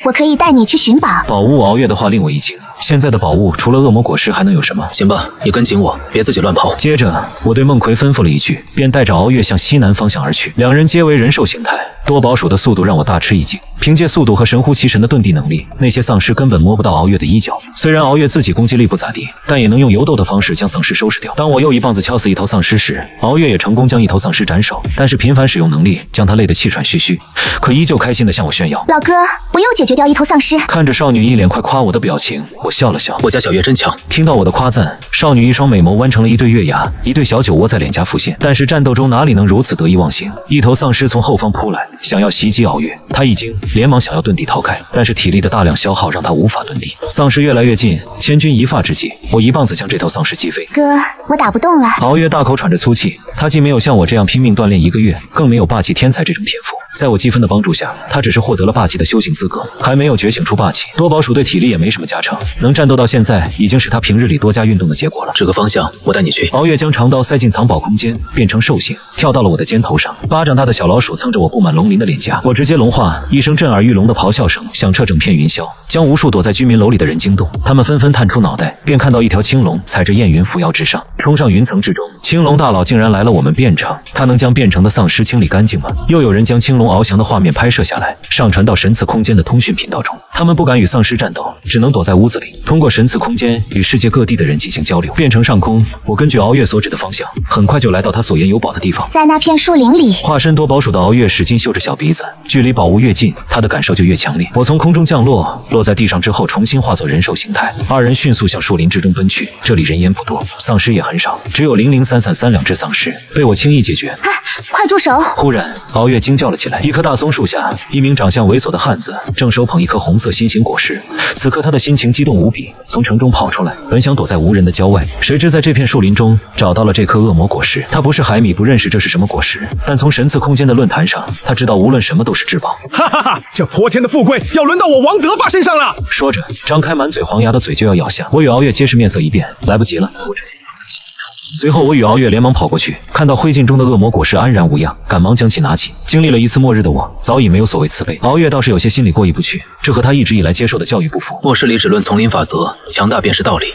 我可以带你去寻宝。宝物，敖月的话令我一惊。现在的宝物除了恶魔果实还能有什么？行吧，你跟紧我，别自己乱跑。接着，我对孟奎吩咐了一句，便带着敖月向西南方向而去。2人皆为人兽形态，多宝鼠的速度让我大吃一惊。凭借速度和神乎其神的遁地能力，那些丧尸根本摸不到敖月的衣角。虽然敖月自己攻击力不咋地，但也能用游斗的方式将丧尸收拾掉。当我又一棒子敲死一头丧尸时，敖月也成功将一头丧尸斩首，但是频繁使用能力将他累得气喘吁吁，可依旧开心地向我炫耀。老哥，我又解决掉一头丧尸。看着少女一脸快夸我的表情，我笑了笑。我家小月真强。听到我的夸赞，少女一双美眸弯成了一对月牙，一对小酒窝在脸颊浮现。但是战斗中哪里能如此得意忘形？一头丧尸从后方扑来，想要袭击敖月。他一惊，连忙想要遁地逃开，但是体力的大量消耗让他无法遁地。丧尸越来越近，千钧一发之际，我一棒子将这头丧尸击飞。哥，我打不动了。敖月大口喘着粗气，他既没有像我这样拼命锻炼1个月，更没有霸气天才这种天赋。在我积分的帮助下，他只是获得了霸气的修行资格，还没有觉醒出霸气。多宝鼠对体力也没什么加成，能战斗到现在，已经是他平日里多加运动的结果了。这个方向，我带你去。敖月将长刀塞进藏宝空间，变成兽形，跳到了我的肩头上，巴掌大的小老鼠蹭着我布满龙鳞的脸颊，我直接龙化，一声震耳欲聋的咆哮声响彻整片云霄，将无数躲在居民楼里的人惊动。他们纷纷探出脑袋，便看到一条青龙踩着焰云扶摇直上，冲上云层之中。青龙大佬竟然来了我们变城，他能将变城的丧尸清理干净吗？又有人将青龙翱翔的画面拍摄下来，上传到神次空间的通讯频道中。他们不敢与丧尸战斗，只能躲在屋子里，通过神次空间与世界各地的人进行交流。变成上空，我根据敖月所指的方向，很快就来到他所言有宝的地方。在那片树林里，化身多宝鼠的敖月使劲嗅着小鼻子，距离宝物越近，他的感受就越强烈。我从空中降落，落在地上之后，重新化作人兽形态。二人迅速向树林之中奔去，这里人烟不多，丧尸也很少，只有零零散散3-2只丧尸，被我轻易解决。快住手！忽然，敖月惊叫了起来。一棵大松树下，一名长相猥琐的汉子正手捧一颗红色心形果实。此刻他的心情激动无比，从城中跑出来，本想躲在无人的郊外，谁知在这片树林中找到了这颗恶魔果实。他不是海米，不认识这是什么果实，但从神次空间的论坛上，他知道无论什么都是至宝。哈哈哈！这泼天的富贵要轮到我王德发身上了。说着，张开满嘴黄牙的嘴就要咬下。我与敖月皆是面色一变，来不及了。随后，我与敖月连忙跑过去，看到灰烬中的恶魔果实安然无恙，赶忙将其拿起。经历了一次末日的我，早已没有所谓慈悲。敖月倒是有些心里过意不去，这和他一直以来接受的教育不符。末世里只论丛林法则，强大便是道理。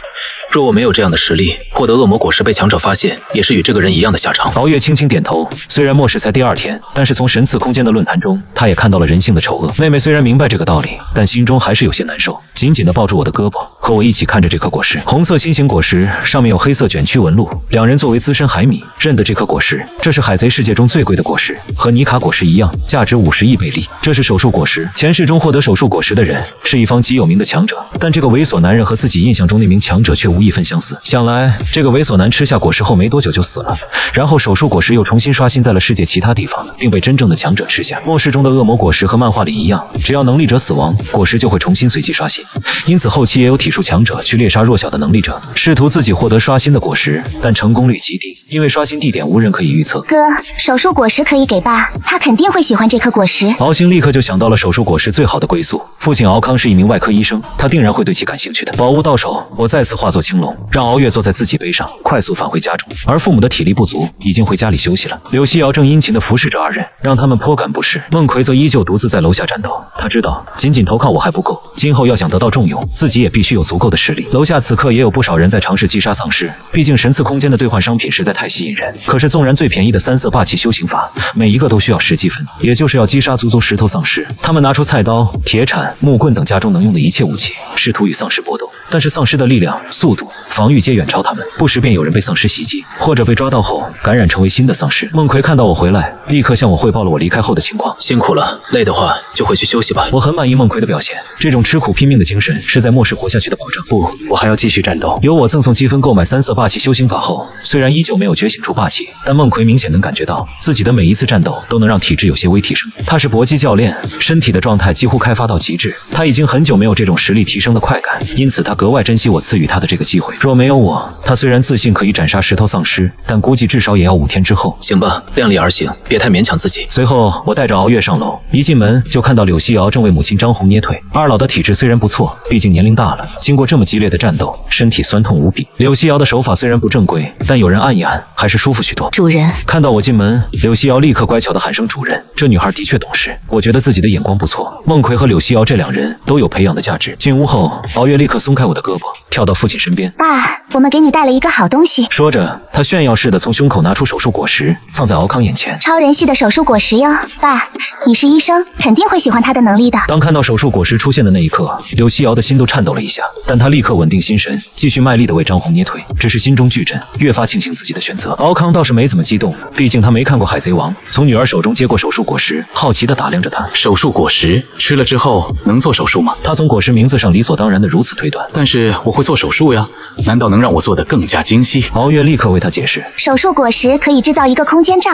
若我没有这样的实力，获得恶魔果实被强者发现，也是与这个人一样的下场。敖月轻轻点头，虽然末世才第2天，但是从神次空间的论坛中，他也看到了人性的丑恶。妹妹虽然明白这个道理，但心中还是有些难受，紧紧地抱住我的胳膊，和我一起看着这颗果实。红色心形果实上面有黑色卷曲纹路，两人作为资深海米，认得这颗果实，这是海贼世界中最贵的果实，和尼卡果实一样，价值50亿贝利。这是手术果实，前世中获得手术果实的人是一方极有名的强者，但这个猥琐男人和自己印象中那名强者却无一分相似。想来这个猥琐男吃下果实后没多久就死了，然后手术果实又重新刷新在了世界其他地方，并被真正的强者吃下。末世中的恶魔果实和漫画里一样，只要能力者死亡，果实就会重新随机刷新，因此后期也有体术强者去猎杀弱小的能力者，试图自己获得刷新的果实，但成功率极低，因为刷新地点无人可以预测。哥，手术果实可以给爸，他肯定会喜欢这颗果实。敖星立刻就想到了手术果实最好的归宿，父亲敖康是一名外科医生，他定然会对其感兴趣的。宝物到手，我再次化作青龙，让敖月坐在自己背上，快速返回家中。而父母的体力不足，已经回家里休息了。柳熙瑶正殷勤地服侍着二人，让他们颇感不适。孟奎则依旧独自在楼下战斗，他知道仅仅投靠我还不够，今后要想得到重用，自己也必须有足够的实力。楼下此刻也有不少人在尝试击杀丧尸，毕竟神次空间的兑换商品实在太吸引人。可是纵然最便宜的3色霸气修行法，每一个都需要10积分，也就是要击杀足足10头丧尸。他们拿出菜刀、铁铲、木棍等家中能用的一切武器，试图与丧尸搏斗。但是丧尸的力量、速度、防御皆远超他们，不时便有人被丧尸袭击，或者被抓到后感染成为新的丧尸。孟奎看到我回来，立刻向我汇报了我离开后的情况。辛苦了，累的话就回去休息吧。我很满意孟奎的表现，这种吃苦拼命的精神是在末世活下去的保障。不，我还要继续战斗。由我赠送积分购买3色霸气修行法后，虽然依旧没有觉醒出霸气，但孟奎明显能感觉到自己的每一次战斗都能让体质有些微提升。他是搏击教练，身体的状态几乎开发到极致，他已经很久没有这种实力提升的快感，因此他格外珍惜我赐予他的这个机会。若没有我，他虽然自信可以斩杀10头丧尸，但估计至少也要5天之后。行吧，量力而行，别太勉强自己。随后我带着敖月上楼，一进门就看到柳熙瑶正为母亲张红捏腿。二老的体质虽然不错，毕竟年龄大了，经过这么激烈的战斗，身体酸痛无比。柳熙瑶的手法虽然不正规，但有人按一按还是舒服许多。主人，看到我进门，柳熙瑶立刻乖巧地喊声主人。这女孩的确懂事，我觉得自己的眼光不错。孟奎和柳熙瑶这2人都有培养的价值。进屋后，敖月立刻松开我的胳膊，跳到父亲身边。爸，我们给你带了一个好东西。说着，他炫耀似的从胸口拿出手术果实，放在敖康眼前。超人系的手术果实哟，爸，你是医生，肯定会喜欢他的能力的。当看到手术果实出现的那一刻，柳熙瑶的心都颤抖了一下，但她立刻稳定心神，继续卖力地为张红捏腿，只是心中巨震，越发庆幸自己的选择。敖康倒是没怎么激动，毕竟他没看过海贼王，从女儿手中接过手术果实，好奇地打量着她。手术果实吃了之后能做手术吗？他从果实名字上理所当然的如此推断。但是我会会做手术呀，难道能让我做得更加精细？敖月立刻为他解释，手术果实可以制造一个空间罩，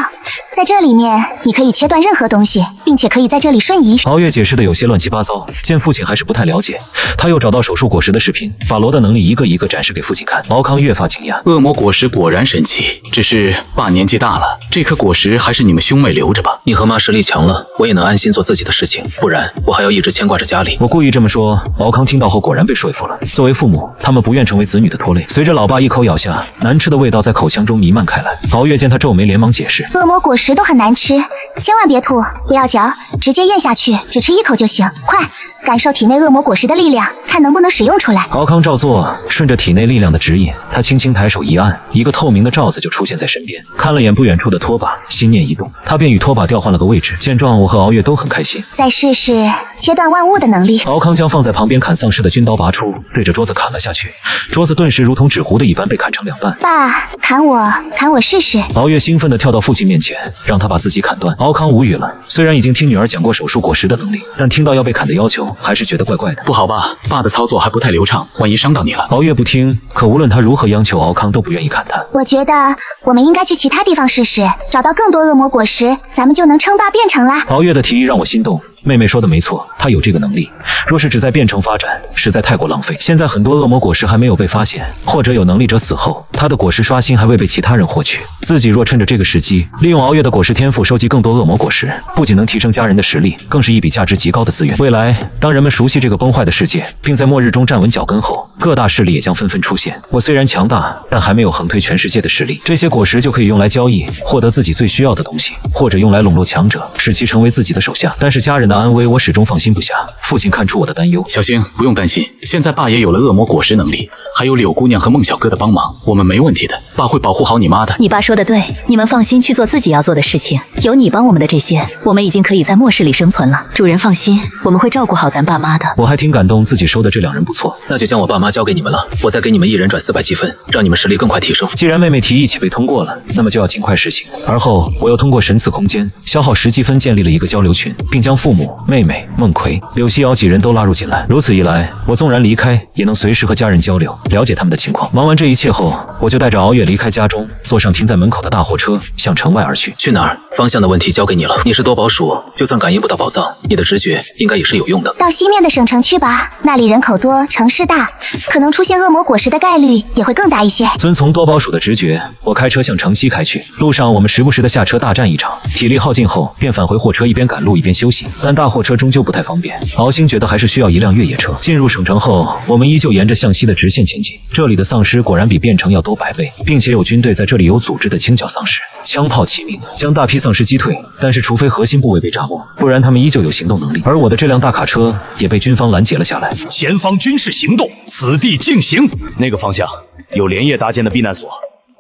在这里面你可以切断任何东西，并且可以在这里瞬移。敖月解释的有些乱七八糟，见父亲还是不太了解，他又找到手术果实的视频，把罗的能力一个一个展示给父亲看。敖康越发惊讶，恶魔果实果然神奇，只是爸年纪大了，这颗果实还是你们兄妹留着吧。你和妈实力强了，我也能安心做自己的事情，不然我还要一直牵挂着家里。我故意这么说，敖康听到后果然被说服了。作为父母，他们不愿成为子女的拖累。随着老爸一口咬下，难吃的味道在口腔中弥漫开来。敖月见他皱眉，连忙解释，恶魔果实都很难吃，千万别吐，不要嚼，直接咽下去，只吃一口就行。快，感受体内恶魔果实的力量，看能不能使用出来。敖康照做，顺着体内力量的指引，他轻轻抬手一按，一个透明的罩子就出现在身边。看了眼不远处的拖把，心念一动，他便与拖把调换了个位置。见状，我和敖月都很开心。再试试切断万物的能力。敖康将放在旁边砍丧尸的军刀拔出，对着桌子砍了下去，桌子顿时如同纸糊的一般被砍成两半。爸，砍我试试。敖月兴奋地跳到父亲面前，让他把自己砍断。敖康无语了，虽然已经听女儿讲过手术果实的能力，但听到要被砍的要求，还是觉得怪怪的。不好吧，爸的操作还不太流畅，万一伤到你了。敖月不听，可无论他如何央求，敖康都不愿意砍他。我觉得我们应该去其他地方试试，找到更多恶魔果实，咱们就能称霸变城啦。敖月的提议让我心动，妹妹说的没错，她有这个能力。若是只在变城发展，实在太过浪费。现在很多恶魔果实还没有被发现，或者有能力者死后，他的果实刷新还未被其他人获取。自己若趁着这个时机，利用敖月的果实天赋收集更多恶魔果实，不仅能提升家人的实力，更是一笔价值极高的资源。未来，当人们熟悉这个崩坏的世界，并在末日中站稳脚跟后，各大势力也将纷纷出现。我虽然强大，但还没有横推全世界的实力。这些果实就可以用来交易，获得自己最需要的东西，或者用来笼络强者，使其成为自己的手下。但是家人的安危，我始终放心不下。父亲看出我的担忧，小星不用担心，现在爸也有了恶魔果实能力，还有柳姑娘和孟小哥的帮忙，我们没问题的。爸会保护好你妈的。你爸说的对，你们放心去做自己要做的事情，有你帮我们的这些，我们已经可以在末世里生存了。主人放心，我们会照顾好咱爸妈的。我还挺感动，自己收的这2人不错。那就将我爸妈交给你们了，我再给你们一人转400积分，让你们实力更快提升。既然妹妹提议一起被通过了，那么就要尽快实行。而后我又通过神赐空间消耗10积分建立了一个交流群，并将父母、妹妹、孟奎、柳希瑶几人都拉入进来。如此一来，我纵然离开，也能随时和家人交流，了解他们的情况。忙完这一切后，我就带着敖月离开家中，坐上停在门口的大货车，向城外而去。去哪儿？方向的问题交给你了。你是多宝鼠，就算感应不到宝藏，你的直觉应该也是有用的。到西面的省城去吧，那里人口多，城市大，可能出现恶魔果实的概率也会更大一些。遵从多宝鼠的直觉，我开车向城西开去。路上我们时不时的下车大战一场，体力耗尽后便返回货车，一边赶路一边休息。但大货车终究不太方便，敖星觉得还是需要一辆越野车。进入省城后，我们依旧沿着向西的直线前进。这里的丧尸果然比变城要多100倍，并且有军队在这里有组织的清剿丧尸，枪炮齐鸣，将大批丧尸击退。但是除非核心部位被炸没，不然他们依旧有行动能力。而我的这辆大卡车也被军方拦截了下来。前方军事行动，此地进行。那个方向有连夜搭建的避难所，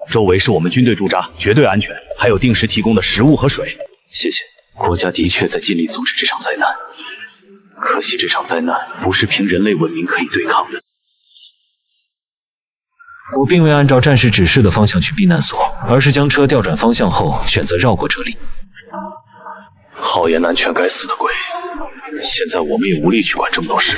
周围是我们军队驻扎，绝对安全，还有定时提供的食物和水。谢谢，国家的确在尽力阻止这场灾难，可惜这场灾难不是凭人类文明可以对抗的。我并未按照战士指示的方向去避难所，而是将车调转方向后选择绕过这里。好言难劝该死的鬼，现在我们也无力去管这么多事。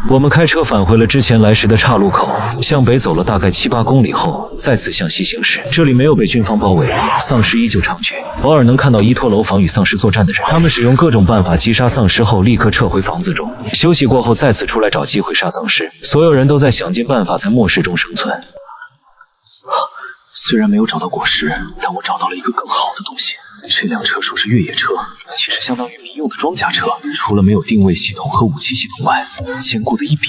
我们开车返回了之前来时的岔路口，向北走了大概7、8公里后，再次向西行驶。这里没有被军方包围，丧尸依旧猖獗，偶尔能看到依托楼房与丧尸作战的人。他们使用各种办法击杀丧尸后，立刻撤回房子中，休息过后再次出来找机会杀丧尸。所有人都在想尽办法在末世中生存。虽然没有找到果实，但我找到了一个更好的东西。这辆车说是越野车，其实相当于民用的装甲车，除了没有定位系统和武器系统外，坚固的一比，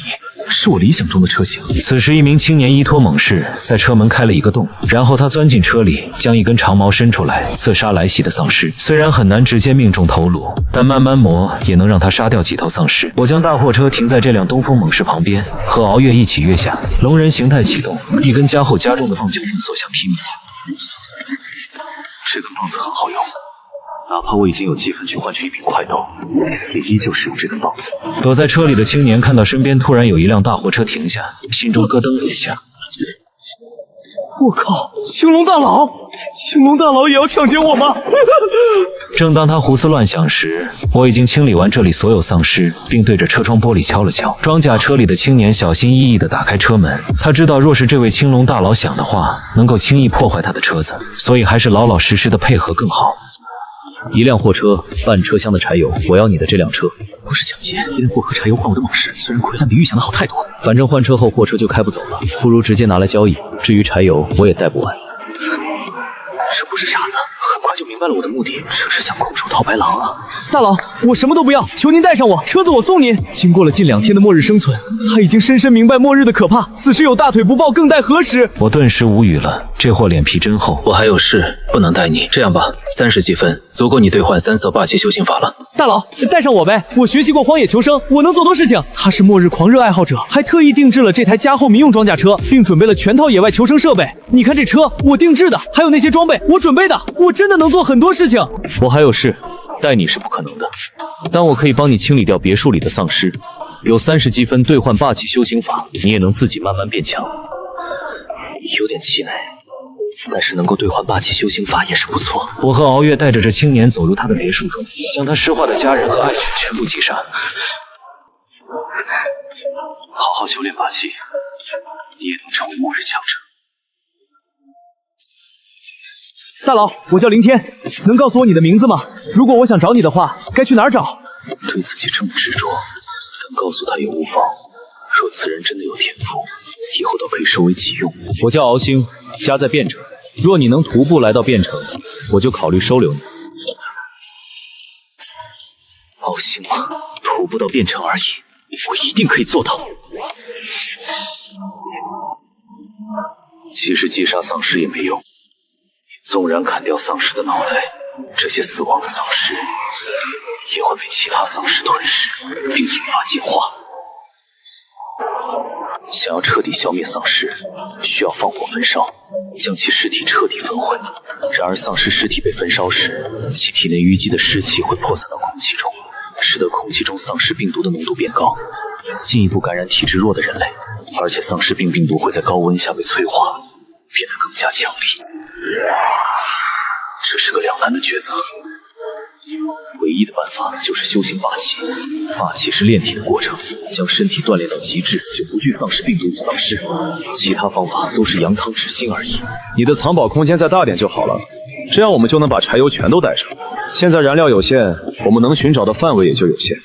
是我理想中的车型。此时一名青年依托猛士在车门开了一个洞，然后他钻进车里，将一根长矛伸出来刺杀来袭的丧尸。虽然很难直接命中头颅，但慢慢磨也能让他杀掉几头丧尸。我将大货车停在这辆东风猛士旁边，和敖月一起跃下，龙人形态启动，一根加厚加重的棒球粉所向披靡。这根棒子很好用，哪怕我已经有积分去换取一柄快刀，也依旧使用这根棒子。躲在车里的青年看到身边突然有一辆大货车停下，心中咯噔了一下。我靠！青龙大佬，青龙大佬也要抢劫我吗？正当他胡思乱想时，我已经清理完这里所有丧尸，并对着车窗玻璃敲了敲。装甲车里的青年小心翼翼地打开车门，他知道若是这位青龙大佬想的话，能够轻易破坏他的车子，所以还是老老实实的配合更好。一辆货车，半车厢的柴油，我要你的这辆车。不是抢劫，一辆货和柴油换我的往事，虽然亏，但比预想的好太多。反正换车后货车就开不走了，不如直接拿来交易。至于柴油，我也带不完。这不是傻子，很快就明白了我的目的，这是想空手套白狼啊！大佬，我什么都不要，求您带上我，车子我送您。经过了近2天的末日生存，他已经深深明白末日的可怕。此时有大腿不抱，更待何时？我顿时无语了，这货脸皮真厚。我还有事，不能带你。这样吧，30积分足够你兑换3色霸气修行法了。大佬，带上我呗！我学习过荒野求生，我能做多事情。他是末日狂热爱好者，还特意定制了这台加厚民用装甲车，并准备了全套野外求生设备。你看这车，我定制的，还有那些装备，我准备的，我真的能做很多事情。我还有事，带你是不可能的，但我可以帮你清理掉别墅里的丧尸。有30积分兑换霸气修行法，你也能自己慢慢变强。有点气馁，但是能够兑换霸气修行法也是不错。我和敖月带着这青年走入他的别墅中，将他失化的家人和爱犬全部击杀。好好修炼霸气，你也能成为末日强者。大佬，我叫林天，能告诉我你的名字吗？如果我想找你的话，该去哪儿找？对自己这么执着，但告诉他也无妨。若此人真的有天赋，以后倒可以收为己用。我叫敖星，家在汴城。若你能徒步来到汴城，我就考虑收留你。敖星吗？徒步到汴城而已，我一定可以做到。即使击杀丧尸也没用。纵然砍掉丧尸的脑袋，这些死亡的丧尸也会被其他丧尸吞噬，并引发进化。想要彻底消灭丧尸，需要放火焚烧，将其尸体彻底焚毁。然而丧尸尸体被焚烧时，其体内淤积的尸气会扩散到空气中，使得空气中丧尸病毒的浓度变高，进一步感染体质弱的人类。而且丧尸病毒会在高温下被催化，变得更加强力。这是个两难的抉择，唯一的办法就是修行霸气。霸气是炼体的过程，将身体锻炼到极致，就不惧丧尸病毒与丧尸。其他方法都是扬汤止薪而已。你的藏宝空间再大点就好了，这样我们就能把柴油全都带上。现在燃料有限，我们能寻找的范围也就有限。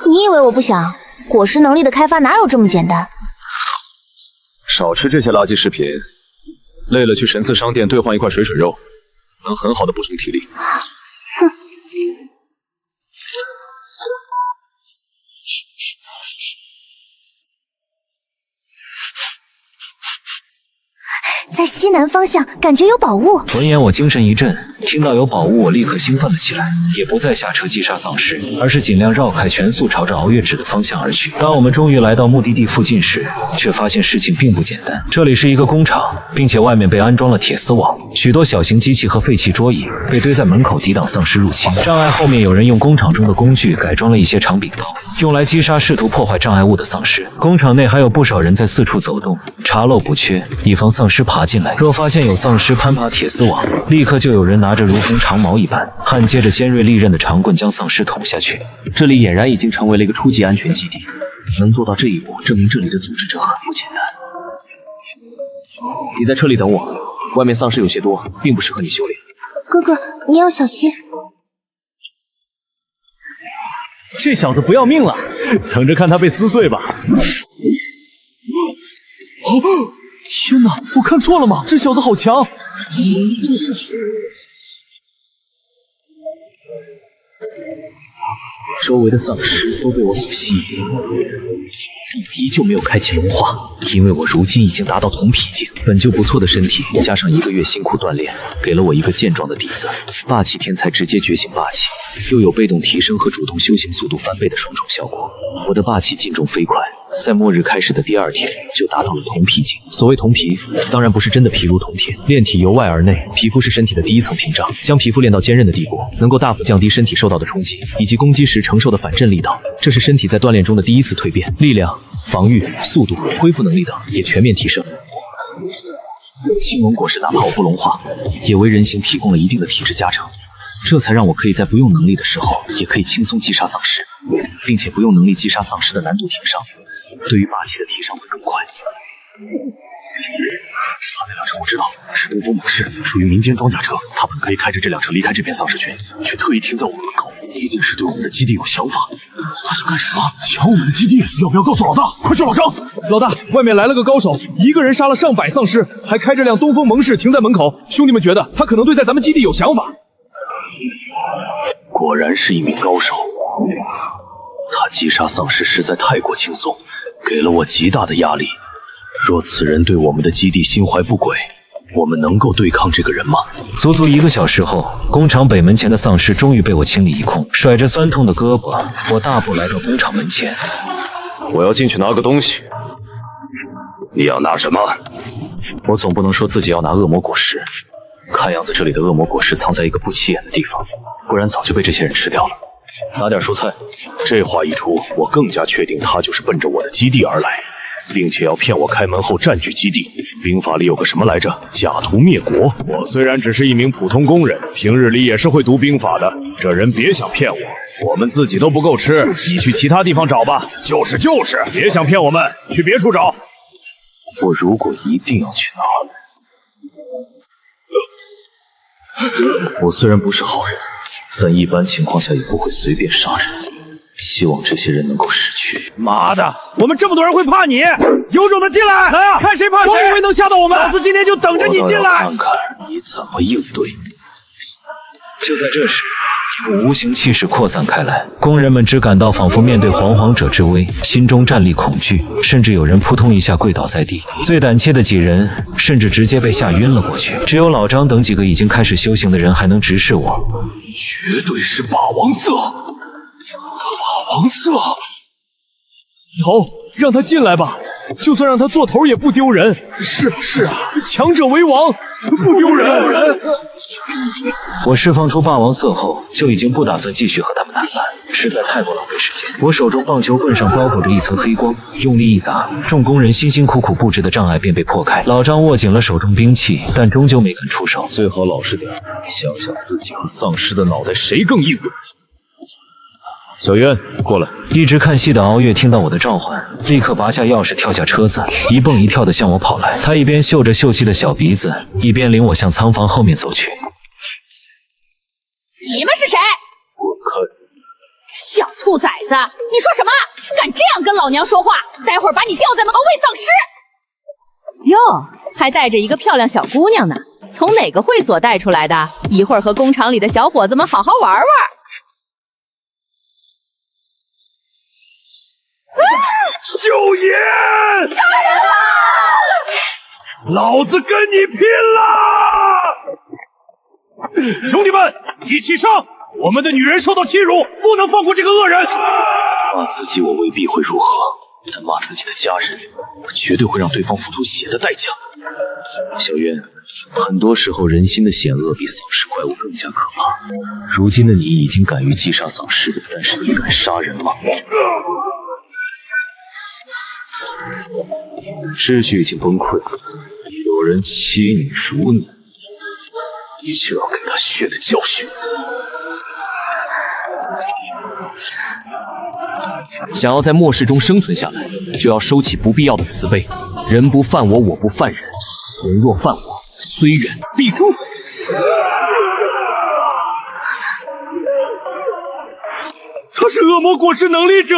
你以为我不想？果实能力的开发哪有这么简单？少吃这些垃圾食品，累了去神赐商店兑换一块水肉，能很好的补充体力。在西南方向，感觉有宝物。闻言，我精神一振，听到有宝物，我立刻兴奋了起来，也不再下车击杀丧尸，而是尽量绕开，全速朝着敖月指的方向而去。当我们终于来到目的地附近时，却发现事情并不简单。这里是一个工厂，并且外面被安装了铁丝网，许多小型机器和废弃桌椅被堆在门口抵挡丧尸入侵。障碍后面有人用工厂中的工具改装了一些长柄刀，用来击杀试图破坏障碍物的丧尸。工厂内还有不少人在四处走动，查漏补缺，以防丧尸爬进来。若发现有丧尸攀爬铁丝网，立刻就有人拿着如同长矛一般焊接着尖锐利刃的长棍将丧尸捅下去。这里俨然已经成为了一个初级安全基地，能做到这一步，证明这里的组织者很不简单。你在车里等我，外面丧尸有些多，并不适合你修炼。哥哥，你要小心。这小子不要命了，等着看他被撕碎吧。哦，天哪，我看错了吗？这小子好强！周围的丧尸都被我所吸引，但我依旧没有开启龙化，因为我如今已经达到铜脾境，本就不错的身体，加上1个月辛苦锻炼，给了我一个健壮的底子。霸气天才直接觉醒霸气，又有被动提升和主动修行速度翻倍的双重效果。我的霸气进重飞快，在末日开始的第2天就达到了铜脾境。所谓铜皮，当然不是真的皮如铜铁，炼体由外而内，皮肤是身体的第一层屏障，将皮肤练到坚韧的地步，能够大幅降低身体受到的冲击，以及攻击时承受的反震力道。这是身体在锻炼中的第一次蜕变，力量、防御、速度、恢复能力等也全面提升。青龙果实哪怕我不龙化，也为人形提供了一定的体质加成，这才让我可以在不用能力的时候，也可以轻松击杀丧尸，并且不用能力击杀丧尸的难度挺上，对于霸气的提升会更快。那辆车我知道，是东风猛士，属于民间装甲车。他本可以开着这辆车离开这片丧尸群，却特意停在我们门口，一定是对我们的基地有想法。他想干什么？抢我们的基地？要不要告诉老大？快去老张！老大，外面来了个高手，一个人杀了上百丧尸，还开着辆东风猛士停在门口。兄弟们觉得他可能对在咱们基地有想法。果然是一名高手。他击杀丧尸实在太过轻松，给了我极大的压力。若此人对我们的基地心怀不轨，我们能够对抗这个人吗？足足1个小时后，工厂北门前的丧尸终于被我清理一空。甩着酸痛的胳膊，我大步来到工厂门前。我要进去拿个东西。你要拿什么？我总不能说自己要拿恶魔果实，看样子这里的恶魔果实藏在一个不起眼的地方，不然早就被这些人吃掉了。拿点蔬菜。这话一出，我更加确定他就是奔着我的基地而来，并且要骗我开门后占据基地。兵法里有个什么来着？假途灭国。我虽然只是一名普通工人，平日里也是会读兵法的。这人别想骗我们自己都不够吃，你去其他地方找吧。就是，别想骗我们，去别处找。我如果一定要去拿，我虽然不是好人，但一般情况下也不会随便杀人。希望这些人能够识趣。妈的，我们这么多人会怕你？有种的进来！来啊，看谁怕谁！我以为能吓到我们，老子今天就等着你进来。看看你怎么应对。就在这时，一股无形气势扩散开来，工人们只感到仿佛面对惶惶者之威，心中战栗恐惧，甚至有人扑通一下跪倒在地。最胆怯的几人甚至直接被吓晕了过去，只有老张等几个已经开始修行的人还能直视我。绝对是霸王色！霸王色！头，让他进来吧，就算让他做头也不丢人。是啊，强者为王，不丢人。我释放出霸王色后，就已经不打算继续和他们谈判，实在太过浪费时间。我手中棒球棍上包裹着一层黑光，用力一砸，众工人辛辛苦苦布置的障碍便被破开。老张握紧了手中兵器，但终究没敢出手。最好老实点，想想自己和丧尸的脑袋谁更硬。小渊，过来！一直看戏的敖月听到我的召唤，立刻拔下钥匙，跳下车子，一蹦一跳的向我跑来。他一边嗅着秀气的小鼻子，一边领我向仓房后面走去。你们是谁？滚开！小兔崽子，你说什么？敢这样跟老娘说话，待会儿把你吊在门口喂丧尸！哟，还带着一个漂亮小姑娘呢，从哪个会所带出来的？一会儿和工厂里的小伙子们好好玩玩。秀妍！杀人了！老子跟你拼了！兄弟们，一起上！我们的女人受到欺辱，不能放过这个恶人。骂自己我未必会如何，但骂自己的家人，我绝对会让对方付出血的代价。小渊，很多时候人心的险恶比丧尸怪物更加可怕。如今的你已经敢于击杀丧尸，但是你敢杀人吗？秩序已经崩溃，有人欺你辱你，你就要给他血的教训。想要在末世中生存下来，就要收起不必要的慈悲。人不犯我，我不犯人；人若犯我，虽远必诛。他是恶魔果实能力者。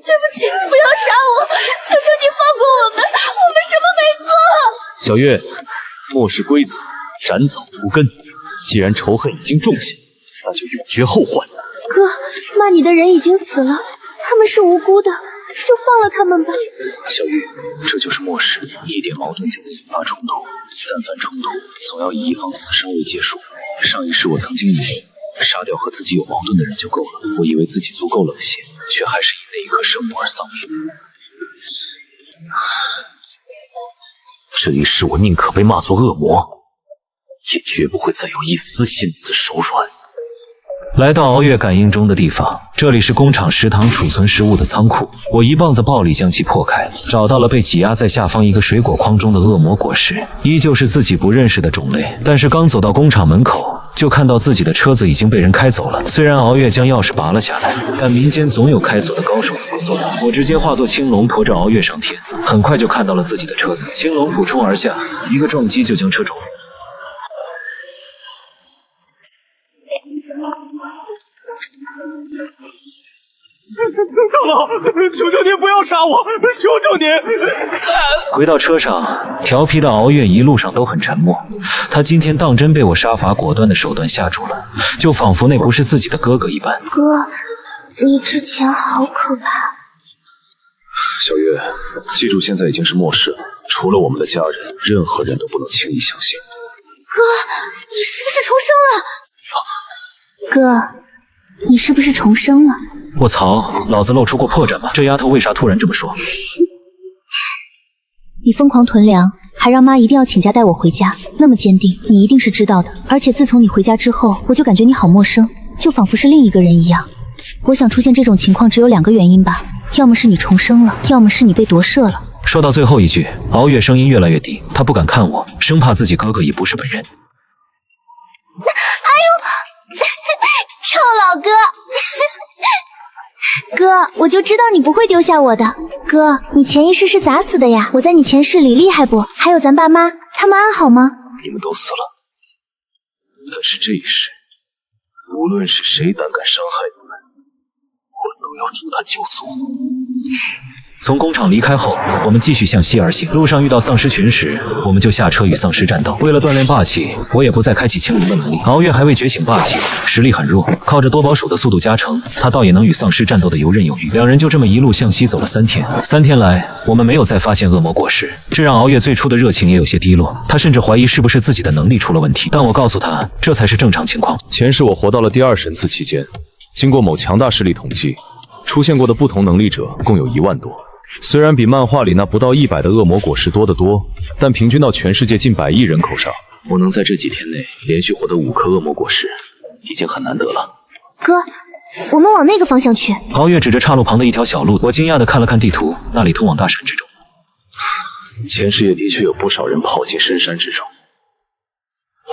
对不起，不要杀我，求求你放过我们，我们什么没做。小月，末世规则，斩草除根。既然仇恨已经种下，那就永绝后患。哥，骂你的人已经死了，他们是无辜的，就放了他们吧。小玉，这就是末世，一点矛盾就会引发冲突，但凡冲突，总要以一方死伤为结束。上一世我曾经以为杀掉和自己有矛盾的人就够了，我以为自己足够冷血，却还是因那一颗圣母而丧命。这一世我宁可被骂作恶魔，也绝不会再有一丝心思手软。来到熬月感应中的地方，这里是工厂食堂储存食物的仓库。我一棒子暴力将其破开，找到了被挤压在下方一个水果筐中的恶魔果实，依旧是自己不认识的种类。但是刚走到工厂门口，就看到自己的车子已经被人开走了。虽然熬月将钥匙拔了下来，但民间总有开锁的高手能够做到。我直接化作青龙，驮着熬月上天，很快就看到了自己的车子。青龙俯冲而下，一个撞击就将车撞飞。大佬，求求您不要杀我，求求您！回到车上，调皮的熬月一路上都很沉默。他今天当真被我杀伐果断的手段吓住了，就仿佛那不是自己的哥哥一般。哥，你之前好可怕。小月，记住现在已经是末世了，除了我们的家人，任何人都不能轻易相信。哥，你是不是重生了？哥，你是不是重生了？卧槽，老子露出过破绽吗？这丫头为啥突然这么说？你疯狂囤粮，还让妈一定要请假带我回家，那么坚定，你一定是知道的。而且自从你回家之后，我就感觉你好陌生，就仿佛是另一个人一样。我想出现这种情况只有2个原因吧，要么是你重生了，要么是你被夺舍了。说到最后一句，熬月声音越来越低，他不敢看我，生怕自己哥哥已不是本人。臭老哥，哥，我就知道你不会丢下我的。哥，你前一世是咋死的呀？我在你前世里厉害不？还有咱爸妈，他们安好吗？你们都死了，但是这一世，无论是谁胆敢伤害你们，我都要诛他9族。从工厂离开后，我们继续向西而行。路上遇到丧尸群时，我们就下车与丧尸战斗。为了锻炼霸气，我也不再开启青龙的能力。熬月还未觉醒霸气，实力很弱，靠着多宝鼠的速度加成，他倒也能与丧尸战斗的游刃有余。2人就这么一路向西走了3天。3天来，我们没有再发现恶魔果实，这让熬月最初的热情也有些低落。他甚至怀疑是不是自己的能力出了问题。但我告诉他，这才是正常情况。前世我活到了第2神次期间，经过某强大势力统计，出现过的不同能力者共有1万多。虽然比漫画里那不到100的恶魔果实多得多，但平均到全世界近100亿人口上，我能在这几天内连续获得5颗恶魔果实，已经很难得了。哥，我们往那个方向去。熬月指着岔路旁的一条小路，我惊讶地看了看地图，那里通往大山之中。前世也的确有不少人跑进深山之中，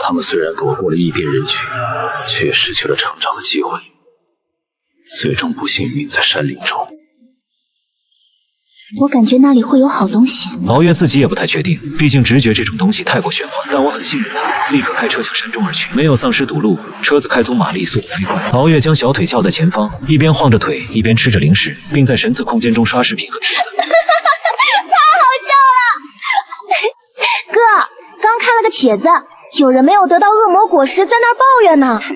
他们虽然躲过了异变人群，却也失去了成长的机会，最终不幸殒命在山林中。我感觉那里会有好东西。熬月自己也不太确定，毕竟直觉这种东西太过玄幻，但我很信任他，立刻开车向山中而去。没有丧尸堵路，车子开足马力，速度飞快。熬月将小腿翘在前方，一边晃着腿，一边吃着零食，并在神次空间中刷视频和帖子。太好笑了！哥，刚看了个帖子，有人没有得到恶魔果实，在那儿抱怨呢。喂，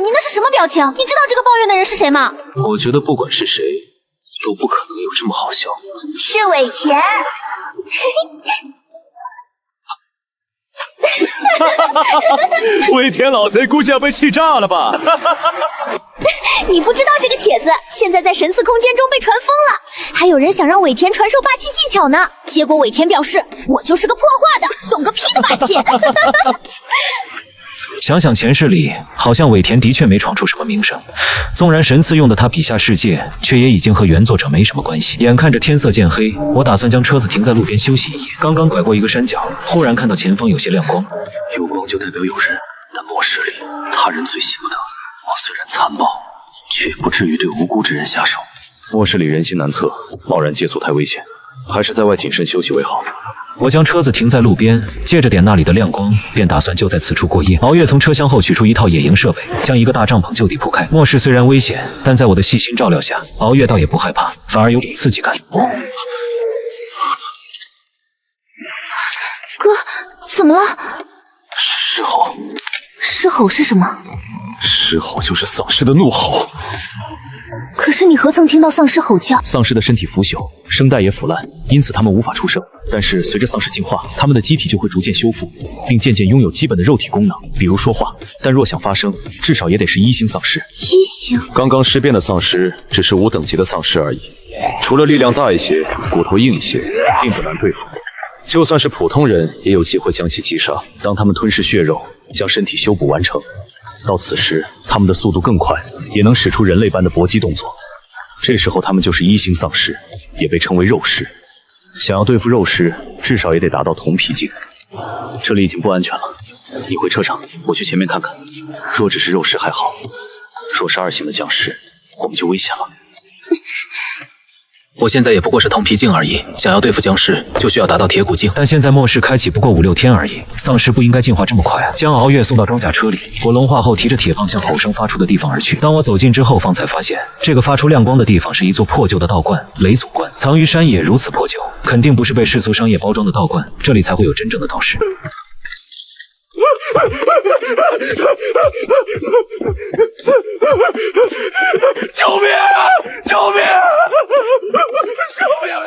你那是什么表情？你知道这个抱怨的人是谁吗？我觉得不管是谁，都不可能有这么好笑。是尾田。尾田老贼估计要被气炸了吧？你不知道这个帖子现在在神次空间中被传疯了，还有人想让尾田传授霸气技巧呢。结果尾田表示，我就是个破画的，懂个屁的霸气。想想前世里，好像尾田的确没闯出什么名声。纵然神赐用的他笔下世界，却也已经和原作者没什么关系。眼看着天色渐黑，我打算将车子停在路边休息一夜。刚刚拐过一个山角，忽然看到前方有些亮光。有光就代表有人，但末世里他人最惜不得。我虽然残暴，却不至于对无辜之人下手。末世里人心难测，贸然借宿太危险，还是在外谨慎休息为好。我将车子停在路边，借着点那里的亮光，便打算就在此处过夜。熬月从车厢后取出一套野营设备，将一个大帐篷就地铺开。末世虽然危险，但在我的细心照料下，熬月倒也不害怕，反而有种刺激感。哥，怎么了？是狮吼。狮吼是什么？狮吼就是丧尸的怒吼。可是你何曾听到丧尸吼叫？丧尸的身体腐朽，声带也腐烂，因此他们无法出声。但是随着丧尸进化，他们的机体就会逐渐修复，并渐渐拥有基本的肉体功能，比如说话。但若想发声，至少也得是1星丧尸。1星？刚刚尸变的丧尸只是5等级的丧尸而已，除了力量大一些，骨头硬一些，并不难对付。就算是普通人，也有机会将其击杀。当他们吞噬血肉，将身体修补完成，到此时，他们的速度更快，也能使出人类般的搏击动作。这时候，他们就是一星丧尸，也被称为肉尸。想要对付肉尸，至少也得达到铜皮境。这里已经不安全了，你回车上，我去前面看看。若只是肉尸还好，若是2星的僵尸，我们就危险了。我现在也不过是铜皮境而已，想要对付僵尸，就需要达到铁骨境。但现在末世开启不过5、6天而已，丧尸不应该进化这么快啊！将敖月送到装甲车里，我龙化后提着铁棒向吼声发出的地方而去。当我走近之后，方才发现这个发出亮光的地方是一座破旧的道观——雷祖观。藏于山野，如此破旧，肯定不是被世俗商业包装的道观，这里才会有真正的道士。救命啊！救命啊！救命啊！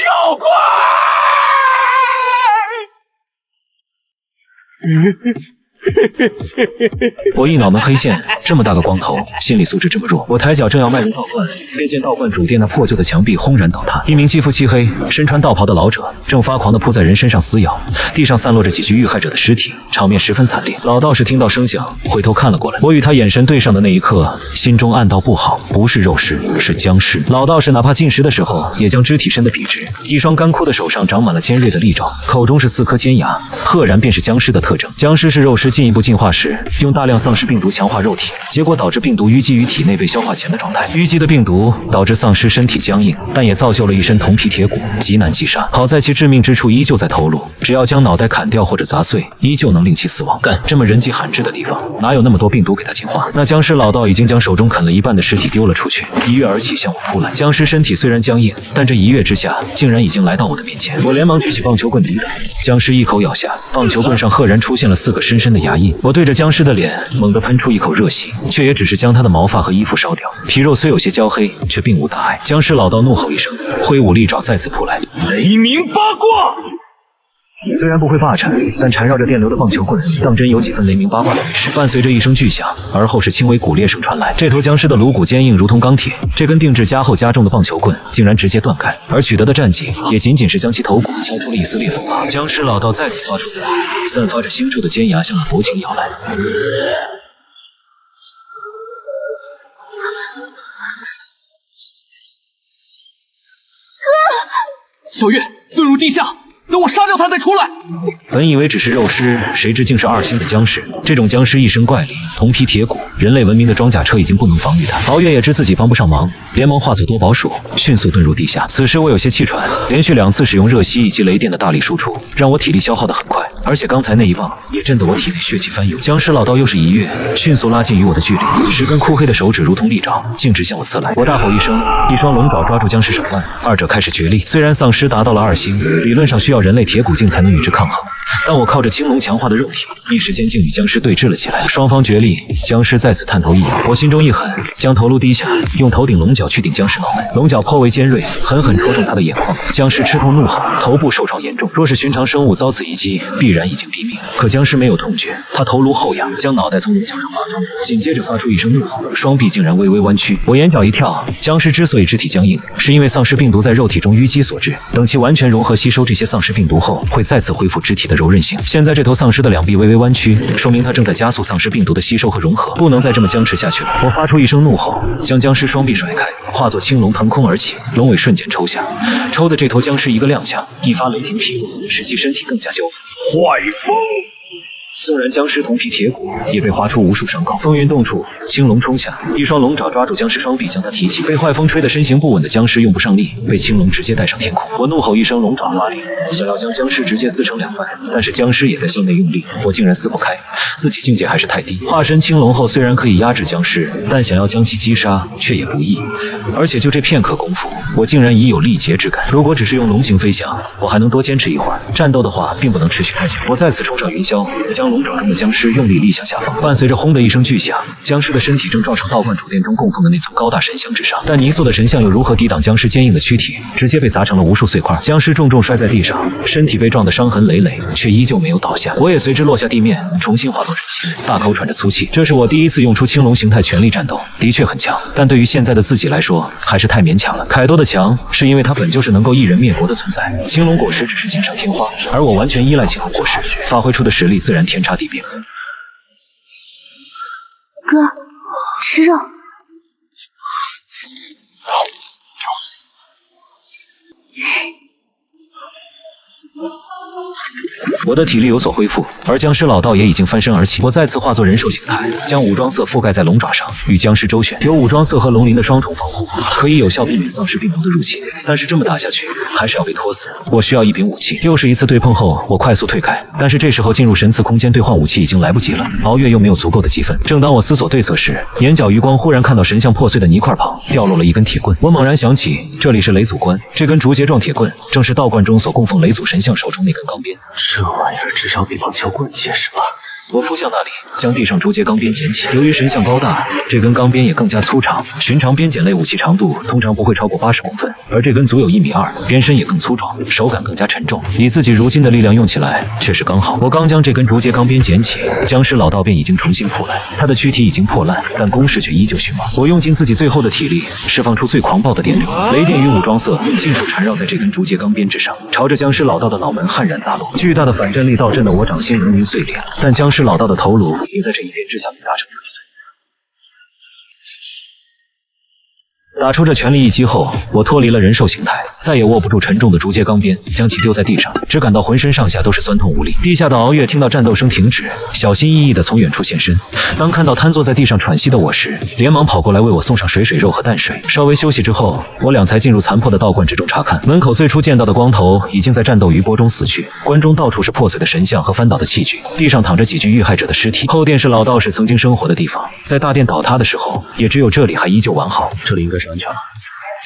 妖怪！我一脑门黑线，这么大个光头，心理素质这么弱。我抬脚正要迈入道观，便见道观主殿那破旧的墙壁轰然倒塌，一名肌肤漆黑、身穿道袍的老者正发狂地扑在人身上撕咬，地上散落着几具遇害者的尸体，场面十分惨烈。老道士听到声响，回头看了过来。我与他眼神对上的那一刻，心中暗道不好，不是肉尸，是僵尸。老道士哪怕进食的时候，也将肢体伸得笔直，一双干枯的手上长满了尖锐的利爪，口中是4颗尖牙，赫然便是僵尸的特征。僵尸是肉尸进一步进化时，用大量丧尸病毒强化肉体，结果导致病毒淤积于体内被消化前的状态。淤积的病毒导致丧尸身体僵硬，但也造就了一身铜皮铁骨，极难击杀。好在其致命之处依旧在头颅，只要将脑袋砍掉或者砸碎，依旧能令其死亡。干，这么人迹罕至的地方，哪有那么多病毒给他进化？那僵尸老道已经将手中啃了一半的尸体丢了出去，一跃而起向我扑来。僵尸身体虽然僵硬，但这一跃之下，竟然已经来到我的面前。我连忙举起棒球棍抵挡，僵尸一口咬下，棒球棍上赫然出现了4个深深的牙印。我对着僵尸的脸猛地喷出一口热气，却也只是将他的毛发和衣服烧掉，皮肉虽有些焦黑，却并无大碍。僵尸老道怒吼一声，挥舞利爪再次扑来。雷鸣八卦！虽然不会霸占，但缠绕着电流的棒球棍当真有几分雷鸣八卦的意识。伴随着一声巨响，而后是轻微骨裂声传来。这头僵尸的颅骨坚硬如同钢铁，这根定制加厚加重的棒球棍竟然直接断开，而取得的战绩也仅仅是将其头骨敲出了一丝裂缝罢了。僵尸老道再次发出散发着腥臭的尖牙向我薄情咬来。小月，遁入地下，等我杀掉他再出来。本以为只是肉尸，谁知竟是2星的僵尸。这种僵尸一身怪力，铜皮铁骨，人类文明的装甲车已经不能防御他。敖月也知自己帮不上忙，连忙化作多宝鼠，迅速遁入地下。此时我有些气喘，连续2次使用热吸以及雷电的大力输出，让我体力消耗得很快。而且刚才那一棒也震得我体内血气翻涌。僵尸老道又是一跃，迅速拉近与我的距离，10根枯黑的手指如同利爪，径直向我刺来。我大吼一声，一双龙爪抓住僵尸手腕，二者开始决力。虽然丧尸达到了2星，理论上需要人类铁骨境才能与之抗衡，但我靠着青龙强化的肉体，一时间竟与僵尸对峙了起来。双方决力，僵尸再次探头一咬，我心中一狠，将头颅低下，用头顶龙角去顶僵尸脑门。龙角颇为尖锐，狠狠戳中他的眼眶。僵尸吃痛怒吼，头部受创严重。若是寻常生物遭此一击，必然已经毙命。可僵尸没有痛觉，他头颅后仰，将脑袋从龙角上拔出，紧接着发出一声怒吼，双臂竟然微微弯曲。我眼角一跳，僵尸之所以肢体僵硬，是因为丧尸病毒在肉体中淤积所致。等其完全融合吸收这些丧尸病毒后，会再次恢复肢体的柔韧性。现在这头丧尸的2臂微微弯曲，说明它正在加速丧尸病毒的吸收和融合，不能再这么僵持下去了。我发出一声怒吼，将僵尸双臂甩开，化作青龙腾空而起，龙尾瞬间抽下，抽的这头僵尸一个踉跄，一发雷霆劈落，使其身体更加焦腐。坏风！纵然僵尸铜皮铁骨，也被划出无数伤口。风云动处，青龙冲下，一双龙爪抓住僵尸双臂，将他提起。被坏风吹得身形不稳的僵尸用不上力，被青龙直接带上天空。我怒吼一声，龙爪发力，想要将僵尸直接撕成2半，但是僵尸也在向内用力，我竟然撕不开。自己境界还是太低。化身青龙后虽然可以压制僵尸，但想要将其击杀却也不易。而且就这片刻功夫，我竟然已有力竭之感。如果只是用龙形飞翔，我还能多坚持一会儿。战斗的话，并不能持续太久。我再次冲上云霄，将笼罩中的僵尸用力立向下方，伴随着轰的一声巨响，僵尸的身体正撞上道观主殿中供奉的那尊高大神像之上。但泥塑的神像又如何抵挡僵尸坚硬的躯体，直接被砸成了无数碎块。僵尸重重摔在地上，身体被撞得伤痕累累，却依旧没有倒下。我也随之落下地面，重新化作人形，大口喘着粗气。这是我第一次用出青龙形态全力战斗，的确很强，但对于现在的自己来说，还是太勉强了。凯多的强，是因为他本就是能够一人灭国的存在，青龙果实只是锦上添花，而我完全依赖青龙果实，发挥出的实力自然天差地别。哥，吃肉。我的体力有所恢复，而僵尸老道也已经翻身而起。我再次化作人兽形态，将武装色覆盖在龙爪上，与僵尸周旋。有武装色和龙鳞的双重防护，可以有效避免丧尸病毒的入侵。但是这么打下去，还是要被拖死。我需要一柄武器。又是一次对碰后，我快速退开。但是这时候进入神赐空间兑换武器已经来不及了。熬夜又没有足够的积分。正当我思索对策时，眼角余光忽然看到神像破碎的泥块旁掉落了一根铁棍。我猛然想起，这里是雷祖关，这根竹节状铁棍正是道观中所供奉雷祖神像手中那根钢鞭。这玩意儿至少比棒球棍结实吧。我扑向那里，将地上竹节钢鞭捡起。由于神像高大，这根钢鞭也更加粗长。寻常鞭锏类武器长度通常不会超过80公分，而这根足有1.2米，鞭身也更粗壮，手感更加沉重。以自己如今的力量用起来，确实刚好。我刚将这根竹节钢鞭捡起，僵尸老道便已经重新扑来。他的躯体已经破烂，但攻势却依旧迅猛。我用尽自己最后的体力，释放出最狂暴的电流，雷电与武装色尽数缠绕在这根竹节钢鞭之上，朝着僵尸老道的脑门悍然砸落。巨大的反震力道震得我掌心如临碎裂，但僵尸老道的头颅也在这一鞭之下被砸成粉碎。打出这全力一击后，我脱离了人兽形态，再也握不住沉重的竹节钢鞭，将其丢在地上，只感到浑身上下都是酸痛无力。地下的熬月听到战斗声停止，小心翼翼地从远处现身。当看到瘫坐在地上喘息的我时，连忙跑过来为我送上水肉和淡水。稍微休息之后，我俩才进入残破的道观之中查看。门口最初见到的光头已经在战斗余波中死去，关中到处是破碎的神像和翻倒的器具，地上躺着几具遇害者的尸体。后殿是老道士曾经生活的地方，在大殿倒塌的时候，也只有这里还依旧完好。这里应该是安全了，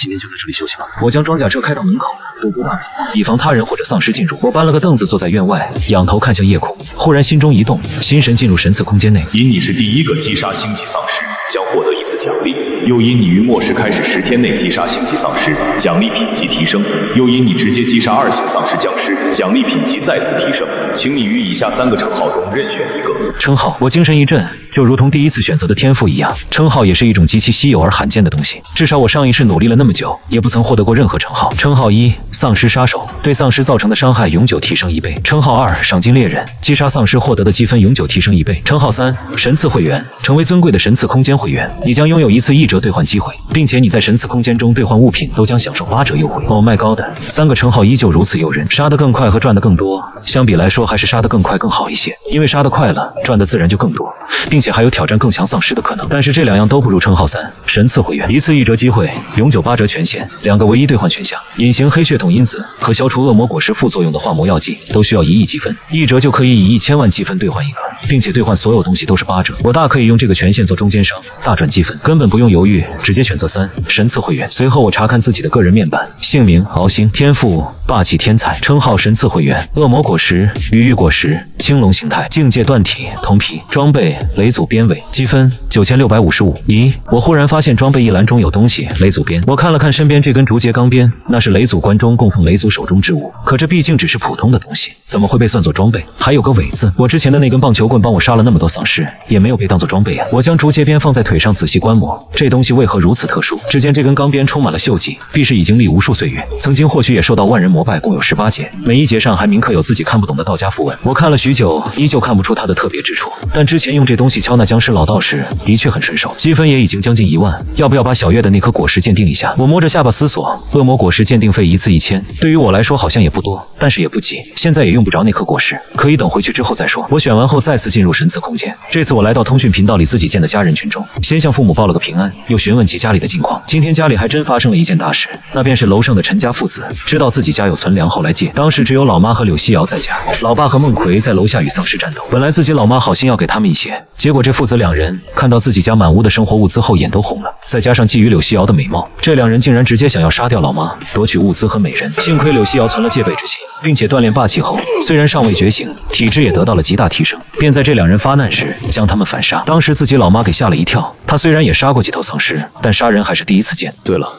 今天就在这里休息吧。我将装甲车开到门口，堵住大门，以防他人或者丧尸进入。我搬了个凳子坐在院外，仰头看向夜空，忽然心中一动，心神进入神赐空间内。因你是第一个击杀星级丧尸，将获得1次奖励；又因你于末世开始10天内击杀星级丧尸，奖励品级提升；又因你直接击杀2星丧尸僵尸，奖励品级再次提升。请你于以下3个称号中任选一个。称号，我精神一振，就如同第一次选择的天赋一样，称号也是一种极其稀有而罕见的东西。至少我上一世努力了那么久，也不曾获得过任何称号。称号1：丧尸杀手，对丧尸造成的伤害永久提升1倍。称号2：赏金猎人，击杀丧尸获得的积分永久提升1倍。称号3：神赐会员，成为尊贵的神赐空间会员，你将拥有1次1折兑换机会，并且你在神赐空间中兑换物品都将享受8折优惠。Oh my god，3个称号依旧如此诱人，杀得更快和赚得更多，相比来说还是杀得更快更好一些，因为杀得快了，赚的自然就更多，并且还有挑战更强丧尸的可能。但是这2样都不如称号3：神赐会员，1次1折机会，永久8折权限，2个唯一兑换选项，隐形黑血统因子和消除恶魔果实副作用的化魔药剂都需要1亿积分，1折就可以以1000万积分兑换一个，并且兑换所有东西都是8折。我大可以用这个权限做中间商，大赚积分，根本不用犹豫，直接选择3：神赐会员。随后我查看自己的个人面板，姓名敖星，天赋霸气天才，称号神赐会员，恶魔果实鱼玉果实，青龙形态，境界断体铜皮，装备雷祖鞭尾，积分9655。咦，我忽然发现装备一栏中有东西，雷祖鞭。我看了看身边这根竹节钢鞭，那是雷祖关中供奉雷祖手中之物，可这毕竟只是普通的东西，怎么会被算作装备？还有个尾字，我之前的那根棒球棍帮我杀了那么多丧尸，也没有被当作装备啊。我将竹节鞭放在腿上仔细观摩，这东西为何如此特殊？只见这根钢鞭充满了锈迹，必是已经历无数岁月，曾经或许也受到万人膜拜，共有18节，每一节上还铭刻有自己看不懂的道家符文。我看了许久，依旧看不出它的特别之处，但之前用这东西敲那僵尸老道时的确很顺手，积分也已经将近1万，要不要把小月的那颗果实鉴定一下？我摸着下巴思索，恶魔果实鉴定费1次1000，对于我来说好像也不多，但是也不急，现在也用不着那颗果实，可以等回去之后再说。我选完后再次进入神赐空间，这次我来到通讯频道里自己建的家人群中，先向父母报了个平安，又询问起家里的近况。今天家里还真发生了一件大事，那便是楼上的陈家父子知道自己家有存粮后来借，当时只有老妈和柳西瑶在家，老爸和孟奎在楼下与丧尸战斗。本来自己老妈好心要给他们一些，结果这父子2人看到自己家满屋的生活物资后眼都红了，再加上觊觎柳西瑶的美貌，这2人竟然直接想要杀掉老妈，夺取物资和美人。幸亏柳西瑶存了戒备之心，并且锻炼霸气后，虽然尚未觉醒，体质也得到了极大提升，便在这两人发难时将他们反杀。当时自己老妈给吓了一跳，她虽然也杀过几头丧尸，但杀人还是第一次见。对了，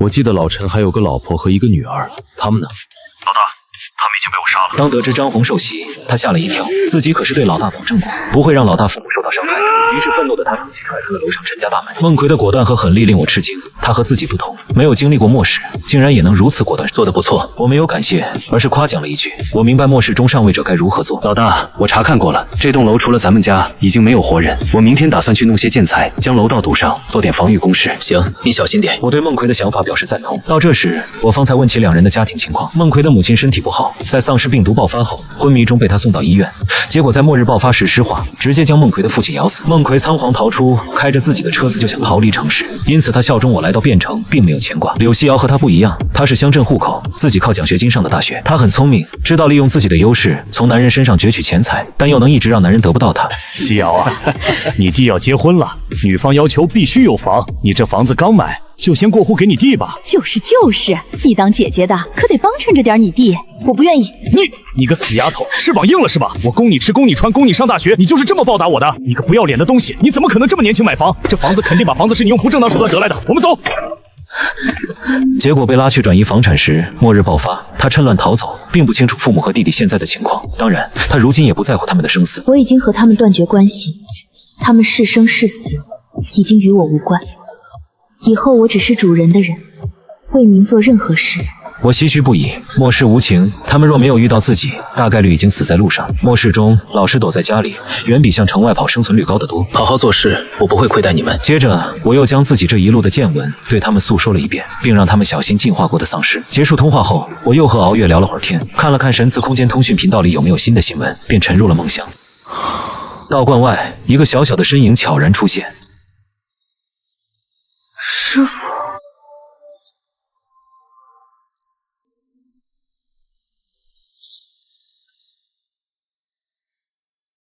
我记得老陈还有个老婆和一个女儿，他们呢？老大，他们已经被我杀了。当得知张红受袭，他吓了一跳，自己可是对老大保证过，不会让老大父母受到伤害的。于是愤怒的他突击踹开了楼上陈家大门。孟奎的果断和狠厉令我吃惊，他和自己不同，没有经历过末世，竟然也能如此果断，做得不错。我没有感谢，而是夸奖了一句：我明白末世中上位者该如何做。老大，我查看过了，这栋楼除了咱们家，已经没有活人。我明天打算去弄些建材，将楼道堵上，做点防御工事。行，你小心点。我对孟奎的想法表示赞同。到这时，我方才问起两人的家庭情况。孟奎的母亲身体不好，在丧尸病毒爆发后，昏迷中被他送到医院，结果在末日爆发时失化，直接将孟奎的父亲咬死。孟奎仓皇逃出，开着自己的车子就想逃离城市，因此他效忠我来到汴城，并没有牵挂。柳西瑶和他不一样，他是乡镇户口，自己靠奖学金上的大学。他很聪明，知道利用自己的优势从男人身上攫取钱财，但又能一直让男人得不到他。西瑶啊，你弟要结婚了，女方要求必须有房，你这房子刚买，就先过户给你弟吧。就是，你当姐姐的可得帮衬着点你弟。我不愿意。你个死丫头，翅膀硬了是吧？我供你吃，供你穿，供你上大学，你就是这么报答我的？你个不要脸的东西，你怎么可能这么年轻买房？这房子肯定把房子是你用不正当手段得来的。我们走。结果被拉去转移房产时，末日爆发，他趁乱逃走，并不清楚父母和弟弟现在的情况。当然，他如今也不在乎他们的生死。我已经和他们断绝关系，他们是生是死，已经与我无关。以后我只是主人的人，为您做任何事。我唏嘘不已，末世无情，他们若没有遇到自己，大概率已经死在路上。末世中，老实躲在家里，远比向城外跑生存率高得多。好好做事，我不会亏待你们。接着，我又将自己这一路的见闻对他们诉说了一遍，并让他们小心进化过的丧尸。结束通话后，我又和敖月聊了会儿天，看了看神赐空间通讯频道里有没有新的新闻，便沉入了梦乡。道观外，一个小小的身影悄然出现。师傅。